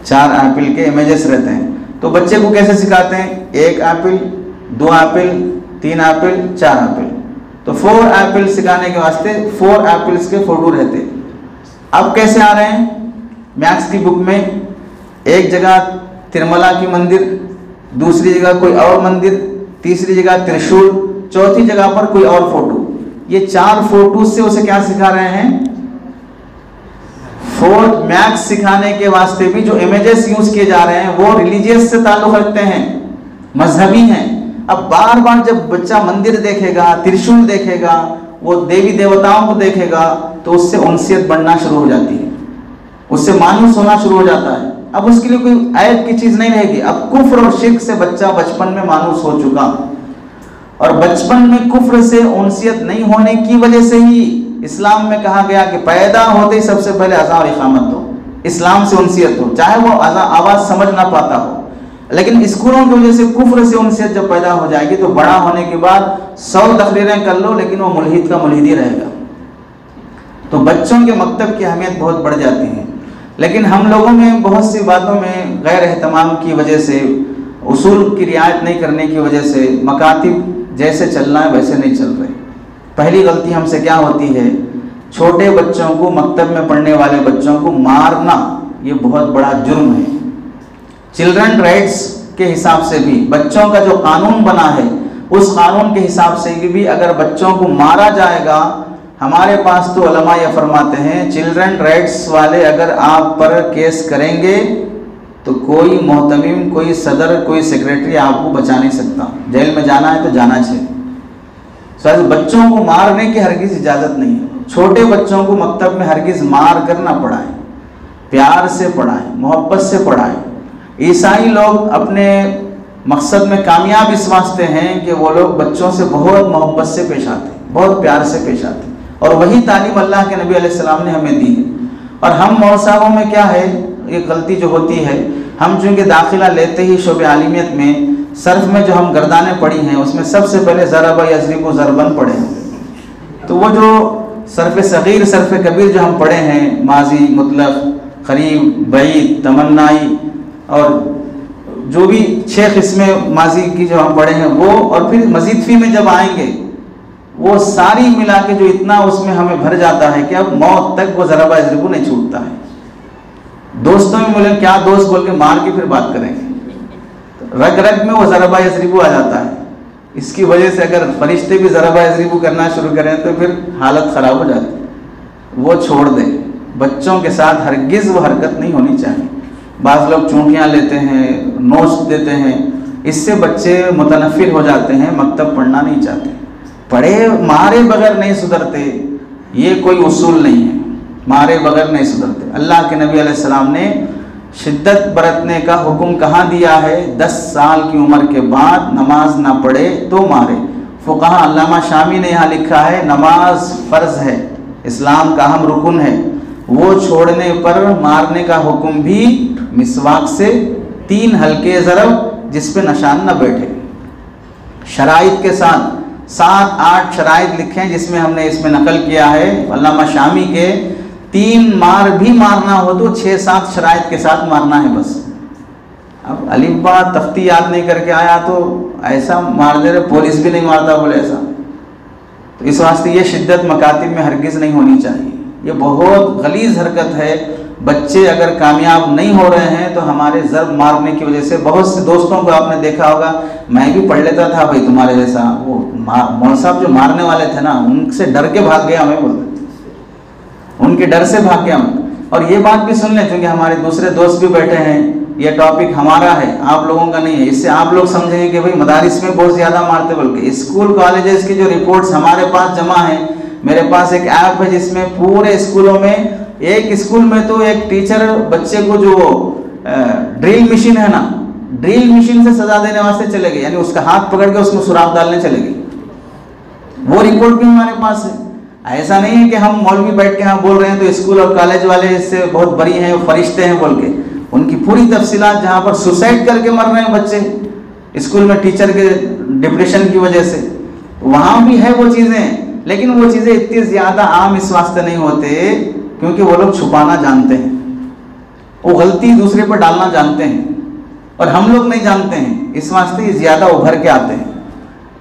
4 एप्पल के इमेजेस रहते हैं। तो बच्चे को कैसे सिखाते हैं? 1 एप्पल, 2 एप्पल, 3 एप्पल, 4 एप्पल। तो 4 एप्पल सिखाने के वास्ते 4 एप्पल्स के फोटो रहते। अब कैसे आ रहे हैं मैथ्स की बुक में? एक जगह तिरुमला की मंदिर, दूसरी जगह कोई और मंदिर, तीसरी जगह त्रिशूल, चौथी जगह पर कोई और फोटो। ये 4 फोटो से उसे क्या सिखा रहे हैं? फोर्थ मैथ्स सिखाने के वास्ते भी जो इमेजेस यूज किए जा रहे हैं वो रिलीजियस से ताल्लुक रखते हैं, मजहबी हैं। अब बार बार जब बच्चा मंदिर देखेगा, त्रिशूल देखेगा, वो देवी देवताओं को देखेगा, तो उससे उनसियत बढ़ना शुरू हो जाती है, उससे मायूस होना शुरू हो जाता है। अब उसके लिए कोई ऐब की चीज नहीं रहेगी। अब कुफ्र और शिर्क से बच्चा बचपन में मायूस हो चुका, और बचपन में कुफ्र से उनसियत नहीं होने की वजह से ही इस्लाम में कहा गया कि पैदा होते ही सबसे पहले अज़ान और इक़ामत दो, इस्लाम से उनसियत हो, चाहे वो आवाज़ समझ ना पाता हो। लेकिन स्कूलों की वजह से कुफ्र से उनसियत जब पैदा हो जाएगी तो बड़ा होने के बाद 100 तकरीरें कर लो, लेकिन वो मुल्हिद का मुल्हिद ही रहेगा। तो बच्चों के मकतब की अहमियत बहुत बढ़ जाती है। लेकिन हम लोगों में बहुत सी बातों में गैर एहतमाम की वजह से, उसूल की रियायत नहीं करने की वजह से मकातिब जैसे चलना है वैसे नहीं चल रहे। पहली गलती हमसे क्या होती है? छोटे बच्चों को, मकतब में पढ़ने वाले बच्चों को मारना, ये बहुत बड़ा जुर्म है। चिल्ड्रन राइट्स के हिसाब से भी, बच्चों का जो कानून बना है उस कानून के हिसाब से भी अगर बच्चों को मारा जाएगा, हमारे पास तो उलमा ये फरमाते हैं चिल्ड्रन राइट्स वाले अगर आप पर केस करेंगे तो कोई मोहतमिम, कोई सदर, कोई सेक्रेटरी आपको बचा नहीं सकता। जेल में जाना है तो जाना चाहिए। सर, बच्चों को मारने की हरगिज इजाज़त नहीं है। छोटे बच्चों को मकतब में हरगिज मार कर ना पढ़ाएं, प्यार से पढ़ाएं, मोहब्बत से पढ़ाएं। ईसाई लोग अपने मकसद में कामयाब इस वास्ते हैं कि वो लोग बच्चों से बहुत मोहब्बत से पेश आते हैं, बहुत प्यार से पेश आते हैं, और वही तालीम अल्लाह के नबी अलैहिस्सलाम ने हमें दी है। और हम मौलसाबों में क्या है, ये गलती जो होती है, हम चूँकि दाखिला लेते ही शोबे आलिमियत में सर्फ में जो हम गर्दाने पढ़ी हैं उसमें सबसे पहले ज़रबा यज़रिबु ज़रबन पढ़े हैं। तो वो जो सर्फ सग़ीर, सर्फ कबीर जो हम पढ़े हैं, माजी, मुतलक़, क़रीब, बईद, तमन्नाई, और जो भी 6 किस्में माजी की जो हम पढ़े हैं वो, और फिर मज़ीद फ़ी में जब आएंगे वो सारी मिला के जो इतना उसमें हमें भर जाता है कि अब मौत तक वो ज़रबा यज़रिबु नहीं छूटता है। दोस्तों में बोले क्या दोस्त बोल के मार के फिर बात करेंगे, तो रग रग में वो ज़रबा यज़रिबु आ जाता है। इसकी वजह से अगर फरिश्ते भी ज़रबा यज़रिबु करना शुरू करें तो फिर हालत ख़राब हो जाती है। वो छोड़ दें, बच्चों के साथ हरगिज़ वो हरकत नहीं होनी चाहिए। बाज़ लोग चूंटियाँ लेते हैं, नोच देते हैं, इससे बच्चे मुतनफ़िर हो जाते हैं, मकतब पढ़ना नहीं चाहते। पढ़े मारे बगैर नहीं सुधरते, ये कोई उसूल नहीं है, मारे बगैर नहीं सुधरते। अल्लाह के नबी अलैहिस्सलाम ने शिद्दत बरतने का हुक्म कहाँ दिया है? 10 साल की उम्र के बाद नमाज ना पढ़े तो मारे। फुक़हा अल्लामा शामी ने यहाँ लिखा है नमाज फ़र्ज़ है, इस्लाम का अहम रुकन है, वो छोड़ने पर मारने का हुक्म भी मिसवाक से 3 हल्के ज़रब जिस पे निशान न बैठे। शराइत के साथ 7-8 शराइत लिखे हैं जिसमें हमने इसमें नकल किया है अल्लामा शामी के। 3 मार भी मारना हो तो 6-7 शराइत के साथ मारना है बस। अब अलिब्बा तख्ती याद नहीं करके आया तो ऐसा मार दे रहे, पुलिस भी नहीं मारता बोले ऐसा। तो इस वास्ते ये शिद्दत मकातिब में हरगिज़ नहीं होनी चाहिए, ये बहुत गलीज़ हरकत है। बच्चे अगर कामयाब नहीं हो रहे हैं तो हमारे ज़र्ब मारने की वजह से, बहुत से दोस्तों को आपने देखा होगा, मैं भी पढ़ लेता था भाई तुम्हारे जैसा, वो मौलवी साहब जो मारने वाले थे ना उनसे डर के भाग गया, मैं बोलता उनके डर से भाग गया मैं। और ये बात भी सुन लें, क्योंकि हमारे दूसरे दोस्त भी बैठे हैं, ये टॉपिक हमारा है, आप लोगों का नहीं है, इससे आप लोग समझेंगे कि भाई मदारिस में बहुत ज़्यादा मारते। बल्कि स्कूल कॉलेजेस की जो रिपोर्ट्स हमारे पास जमा है, मेरे पास एक ऐप है जिसमें पूरे स्कूलों में, एक स्कूल में तो एक टीचर बच्चे को जो ड्रिल मशीन है ना, ड्रिल मशीन से सजा देने वास्ते चले गए, यानी उसका हाथ पकड़ के उसमें सुराख डालने चले गए। वो रिपोर्ट भी हमारे पास है। ऐसा नहीं है कि हम मौलवी बैठ के यहाँ बोल रहे हैं तो स्कूल और कॉलेज वाले इससे बहुत बड़ी हैं, फरिश्ते हैं बोल के। उनकी पूरी तफसीलात, जहाँ पर सुसाइड करके मर रहे हैं बच्चे स्कूल में टीचर के डिप्रेशन की वजह से, वहाँ भी है वो चीज़ें। लेकिन वो चीज़ें इतनी ज़्यादा आम इस वास्ते नहीं होते क्योंकि वो लोग छुपाना जानते हैं, वो गलती दूसरे पर डालना जानते हैं, और हम लोग नहीं जानते हैं, इस वास्ते ये ज़्यादा उभर के आते हैं।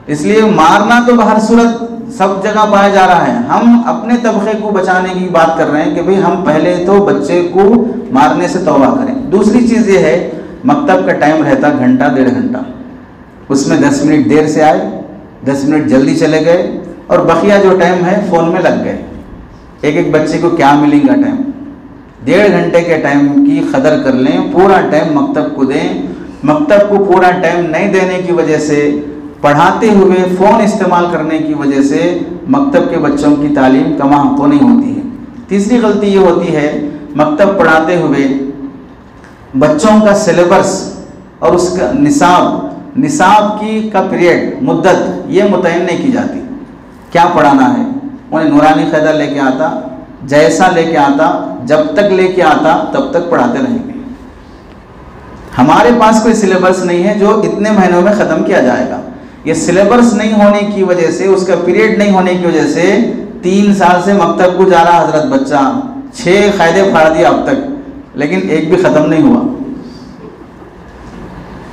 इसलिए मारना तो हर सूरत सब जगह पाया जा रहा है। हम अपने तबके को बचाने की बात कर रहे हैं कि भाई हम पहले तो बच्चे को मारने से तौबा करें। दूसरी चीज़ ये है, मकतब का टाइम रहता घंटा 1.5 घंटा, उसमें 10 मिनट देर से आए, 10 मिनट जल्दी चले गए और बकिया जो टाइम है फ़ोन में लग गए। एक एक बच्चे को क्या मिलेगा टाइम? 1.5 घंटे के टाइम की कदर कर लें, पूरा टाइम मकतब को दें। मकतब को पूरा टाइम नहीं देने की वजह से, पढ़ाते हुए फ़ोन इस्तेमाल करने की वजह से मकतब के बच्चों की तालीम कमा तो नहीं होती है। तीसरी गलती ये होती है, मकतब पढ़ाते हुए बच्चों का सिलेबस और उसका निसाब की का पीरियड, मुद्दत ये मुतय्यन नहीं की जाती। क्या पढ़ाना है? उन्हें नूरानी क़ायदा लेके आता, जैसा लेके आता, जब तक लेके आता तब तक पढ़ाते रहेंगे। हमारे पास कोई सिलेबस नहीं है जो इतने महीनों में ख़त्म किया जाएगा। ये सिलेबस नहीं होने की वजह से, उसका पीरियड नहीं होने की वजह से 3 साल से मकतब को जा रहा हजरत बच्चा, 6 क़ायदे फाड़ दिया अब तक, लेकिन एक भी ख़त्म नहीं हुआ।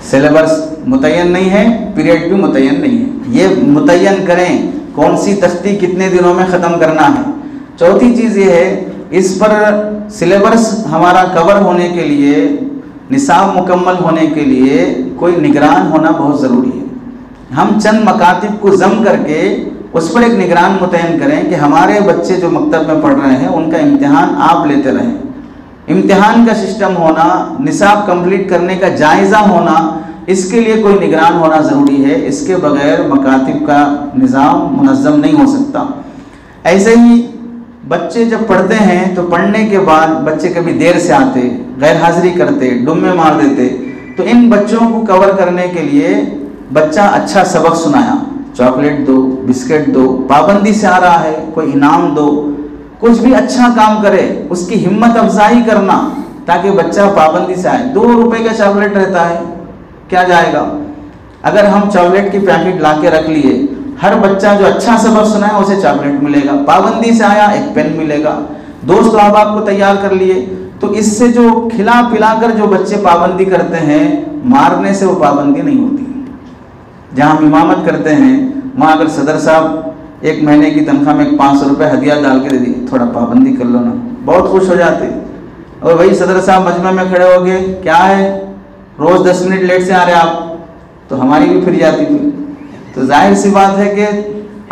सिलेबस मुतय्यन नहीं है, पीरियड भी मुतय्यन नहीं है। ये मुतय्यन करें कौन सी तख्ती कितने दिनों में ख़त्म करना है। चौथी चीज़ ये है, इस पर सिलेबस हमारा कवर होने के लिए, निसाब मुकम्मल होने के लिए कोई निगरान होना बहुत ज़रूरी है। हम चंद मकातिब को जम करके उस पर एक निगरान मुतय्यन करें कि हमारे बच्चे जो मकतब में पढ़ रहे हैं उनका इम्तिहान आप लेते रहें। इम्तिहान का सिस्टम होना, निसाब कंप्लीट करने का जायज़ा होना, इसके लिए कोई निगरान होना ज़रूरी है। इसके बगैर मकातिब का निज़ाम मुनज़्ज़म नहीं हो सकता। ऐसे ही बच्चे जब पढ़ते हैं तो पढ़ने के बाद बच्चे कभी देर से आते, गैर हाज़िरी करते, डुम्मे मार देते, तो इन बच्चों को कवर करने के लिए बच्चा अच्छा सबक सुनाया, चॉकलेट दो, बिस्किट दो, पाबंदी से आ रहा है कोई इनाम दो, कुछ भी अच्छा काम करे, उसकी हिम्मत अफजाई करना ताकि बच्चा पाबंदी से आए। 2 रुपए का चॉकलेट रहता है, क्या जाएगा? अगर हम चॉकलेट की पैकेट ला के रख लिए, हर बच्चा जो अच्छा सबक सुनाए उसे चॉकलेट मिलेगा, पाबंदी से आया एक पेन मिलेगा, दोस्त अहबाब को तैयार कर लिए, तो इससे जो खिला पिला कर जो बच्चे पाबंदी करते हैं, मारने से वो पाबंदी नहीं होती। जहाँ हम इमामत करते हैं वहाँ अगर सदर साहब 1 महीने की तनख्वाह में 500 रुपये हदिया डाल के दे दी, थोड़ा पाबंदी कर लो ना, बहुत खुश हो जाते। और वही सदर साहब मजमे में खड़े हो गए, क्या है रोज़ 10 मिनट लेट से आ रहे आप, तो हमारी भी फिर जाती थी। तो जाहिर सी बात है कि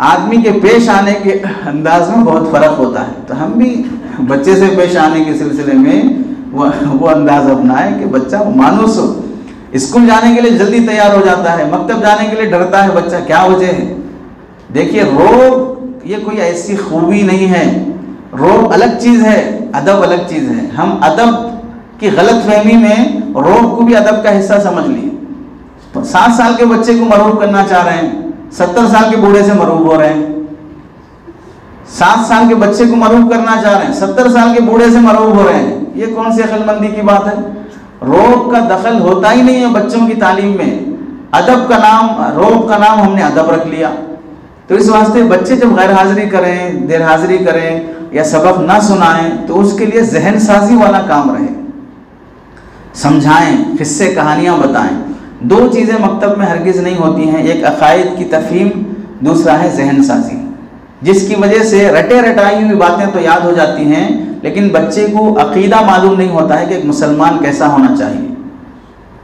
आदमी के पेश आने के अंदाज में बहुत फ़र्क होता है। तो हम भी बच्चे से पेश आने के सिलसिले में वो अंदाज़ अपनाएं कि बच्चा मानूस हो। स्कूल जाने के लिए जल्दी तैयार हो जाता है, मकतब जाने के लिए डरता है बच्चा, क्या वजह है? देखिए, रोब ये कोई ऐसी खूबी नहीं है, रोब अलग चीज़ है, अदब अलग चीज़ है। हम अदब की गलत फहमी में रोब को भी अदब का हिस्सा समझ लिए। तो 7 साल के बच्चे को मरूब करना चाह रहे हैं, 70 साल के बूढ़े से मरूब हो रहे हैं। 7 साल के बच्चे को मरूब करना चाह रहे हैं, 70 साल के बूढ़े से मरूब हो रहे हैं। ये कौन सी अक्लमंदी की बात है? रोब का दखल होता ही नहीं है बच्चों की तालीम में। अदब का नाम, रोब का नाम हमने अदब रख लिया। तो इस वास्ते बच्चे जब गैर हाजिरी करें, देर हाजिरी करें या सबक ना सुनाएं, तो उसके लिए जहन साजी वाला काम रहे, समझाएं, किस्से कहानियाँ बताएं। 2 चीज़ें मकतब में हरगिज़ नहीं होती हैं, एक अकायद की तफहीम, दूसरा है जहन साजी, जिसकी वजह से रटे रटाई हुई बातें तो याद हो जाती हैं, लेकिन बच्चे को अकीदा मालूम नहीं होता है कि एक मुसलमान कैसा होना चाहिए।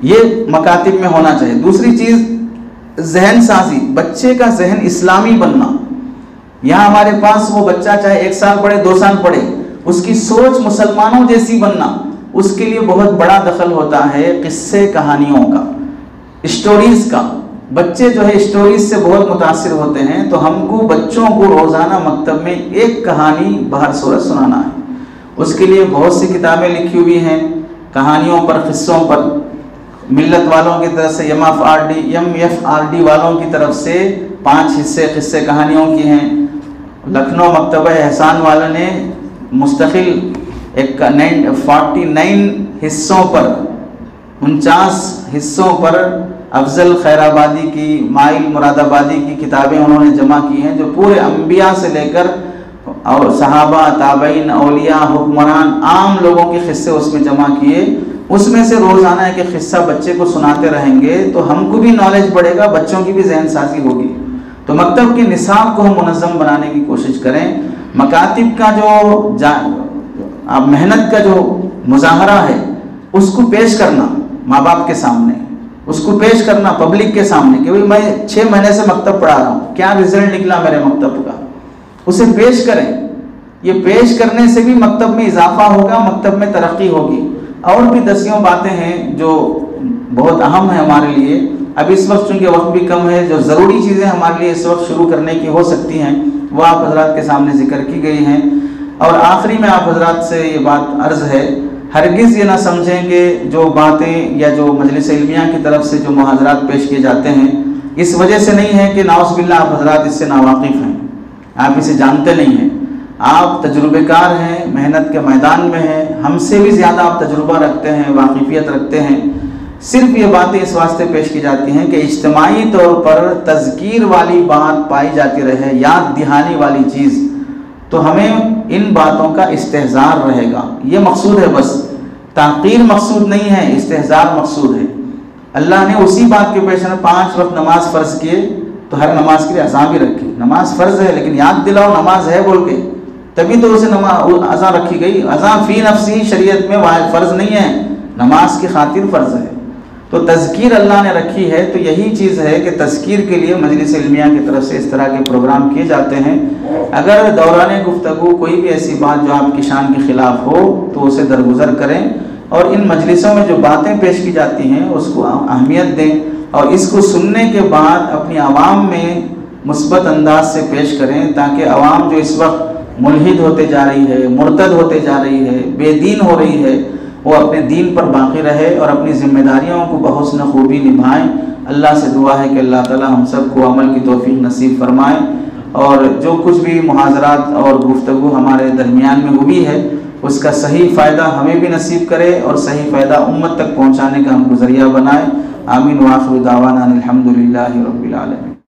ये मकातिब में होना चाहिए। दूसरी चीज़ जहन साजी, बच्चे का जहन इस्लामी बनना। यहाँ हमारे पास वो बच्चा चाहे 1 साल पढ़े, 2 साल पढ़े, उसकी सोच मुसलमानों जैसी बनना, उसके लिए बहुत बड़ा दखल होता है किस्से कहानियों का, स्टोरीज़ का। बच्चे जो है स्टोरीज से बहुत मुतासिर होते हैं। तो हमको बच्चों को रोज़ाना मकतब में एक कहानी बहर सूरत सुनाना है। उसके लिए बहुत सी किताबें लिखी हुई हैं, कहानियों पर, क़िस्सों पर। मिल्लत वालों की तरफ से, MFRD वालों की तरफ से 5 हिस्से क़िस्से कहानियों की हैं। लखनऊ मकतबा एहसान वालों ने मुस्तकिल 49 हिस्सों पर, 49 हिस्सों पर अफजल खैराबादी की, माइल मुरादाबादी की किताबें उन्होंने जमा की हैं, जो पूरे अंबिया से लेकर और सहाबा, ताबईन, औलिया, हुक्मरान, आम लोगों के क़िस्से उसमें जमा किए। उसमें से रोज़ाना एक क़िस्सा बच्चे को सुनाते रहेंगे तो हमको भी नॉलेज बढ़ेगा, बच्चों की भी जहन साजी होगी। तो मकतब के निसाब को हम मुनज़्ज़म बनाने की कोशिश करें। मकातिब का जो मेहनत का जो मुज़ाहरा है उसको पेश करना माँ बाप के सामने, उसको पेश करना पब्लिक के सामने कि भाई मैं 6 महीने से मकतब पढ़ा रहा हूँ, क्या रिजल्ट निकला मेरे मकतब का, उसे पेश करें। ये पेश करने से भी मकतब में इजाफा होगा, मकतब में तरक्की होगी। और भी दसियों बातें हैं जो बहुत अहम है हमारे लिए। अब इस वक्त चूँकि वक्त भी कम है, जो ज़रूरी चीज़ें हमारे लिए इस वक्त शुरू करने की हो सकती हैं वो आप हजरात के सामने जिक्र की गई हैं। और आखिरी में आप हजरात से ये बात अर्ज़ है, हरगिज़ ये ना समझें कि जो बातें या जो मजलिस इल्मिया की तरफ से जो मुहाज़रात पेश किए जाते हैं इस वजह से नहीं है कि नाउज़ुबिल्लाह आप हजरात इससे नावाकिफ़ हैं, आप इसे जानते नहीं हैं। आप तजुर्बेकार हैं, मेहनत के मैदान में हैं, हमसे भी ज़्यादा आप तजुर्बा रखते हैं, वाकिफ़ियत रखते हैं। सिर्फ ये बातें इस वास्ते पेश की जाती हैं कि इज्तिमाई तौर पर तज़कीर वाली बात पाई जाती रहे, याद दहानी वाली चीज़, तो हमें इन बातों का इस्तेहज़ार रहेगा। ये मकसूद है, बस ताक़ीर मकसूद नहीं है, इस्तेहज़ार मकसूद है। अल्लाह ने उसी बात के पेश में 5 वक्त नमाज फ़र्ज़ किए तो हर नमाज के लिए अज़ां भी रखी। नमाज फ़र्ज़ है लेकिन याद दिलाओ नमाज है बोल के, तभी तो उसे अज़ां रखी गई। अज़ां फ़ी नफ्सी शरीयत में वाहिद फ़र्ज़ नहीं है, नमाज की खातिर फ़र्ज़ है। तो तज़कीर अल्लाह ने रखी है, तो यही चीज़ है कि तज़कीर के लिए मजलिस इल्मिया की तरफ से इस तरह के प्रोग्राम किए जाते हैं। अगर दौरान गुफ्तगू कोई भी ऐसी बात जो आपकी शान के ख़िलाफ़ हो तो उसे दरगुजर करें और इन मजलिसों में जो बातें पेश की जाती हैं उसको अहमियत दें और इसको सुनने के बाद अपनी आवाम में मुस्बत अंदाज से पेश करें, ताकि आवाम जो इस वक्त मुल्हिद होते जा रही है, मुर्तद होते जा रही है, बेदीन हो रही है, वो अपने दीन पर बाकी रहे और अपनी ज़िम्मेदारियों को बहुस्न खूबी निभाएं। अल्लाह से दुआ है कि अल्लाह ताला हम सब को अमल की तौफीक नसीब फरमाए और जो कुछ भी मुहाज़रात और गुफ्तगू हमारे दरमियान में हुई है उसका सही फ़ायदा हमें भी नसीब करे और सही फ़ायदा उम्मत तक पहुँचाने का हमको ज़रिया बनाए। आमीन व आखिर दावाना अनिल हम्दुलिल्लाहि रब्बिल आलमीन।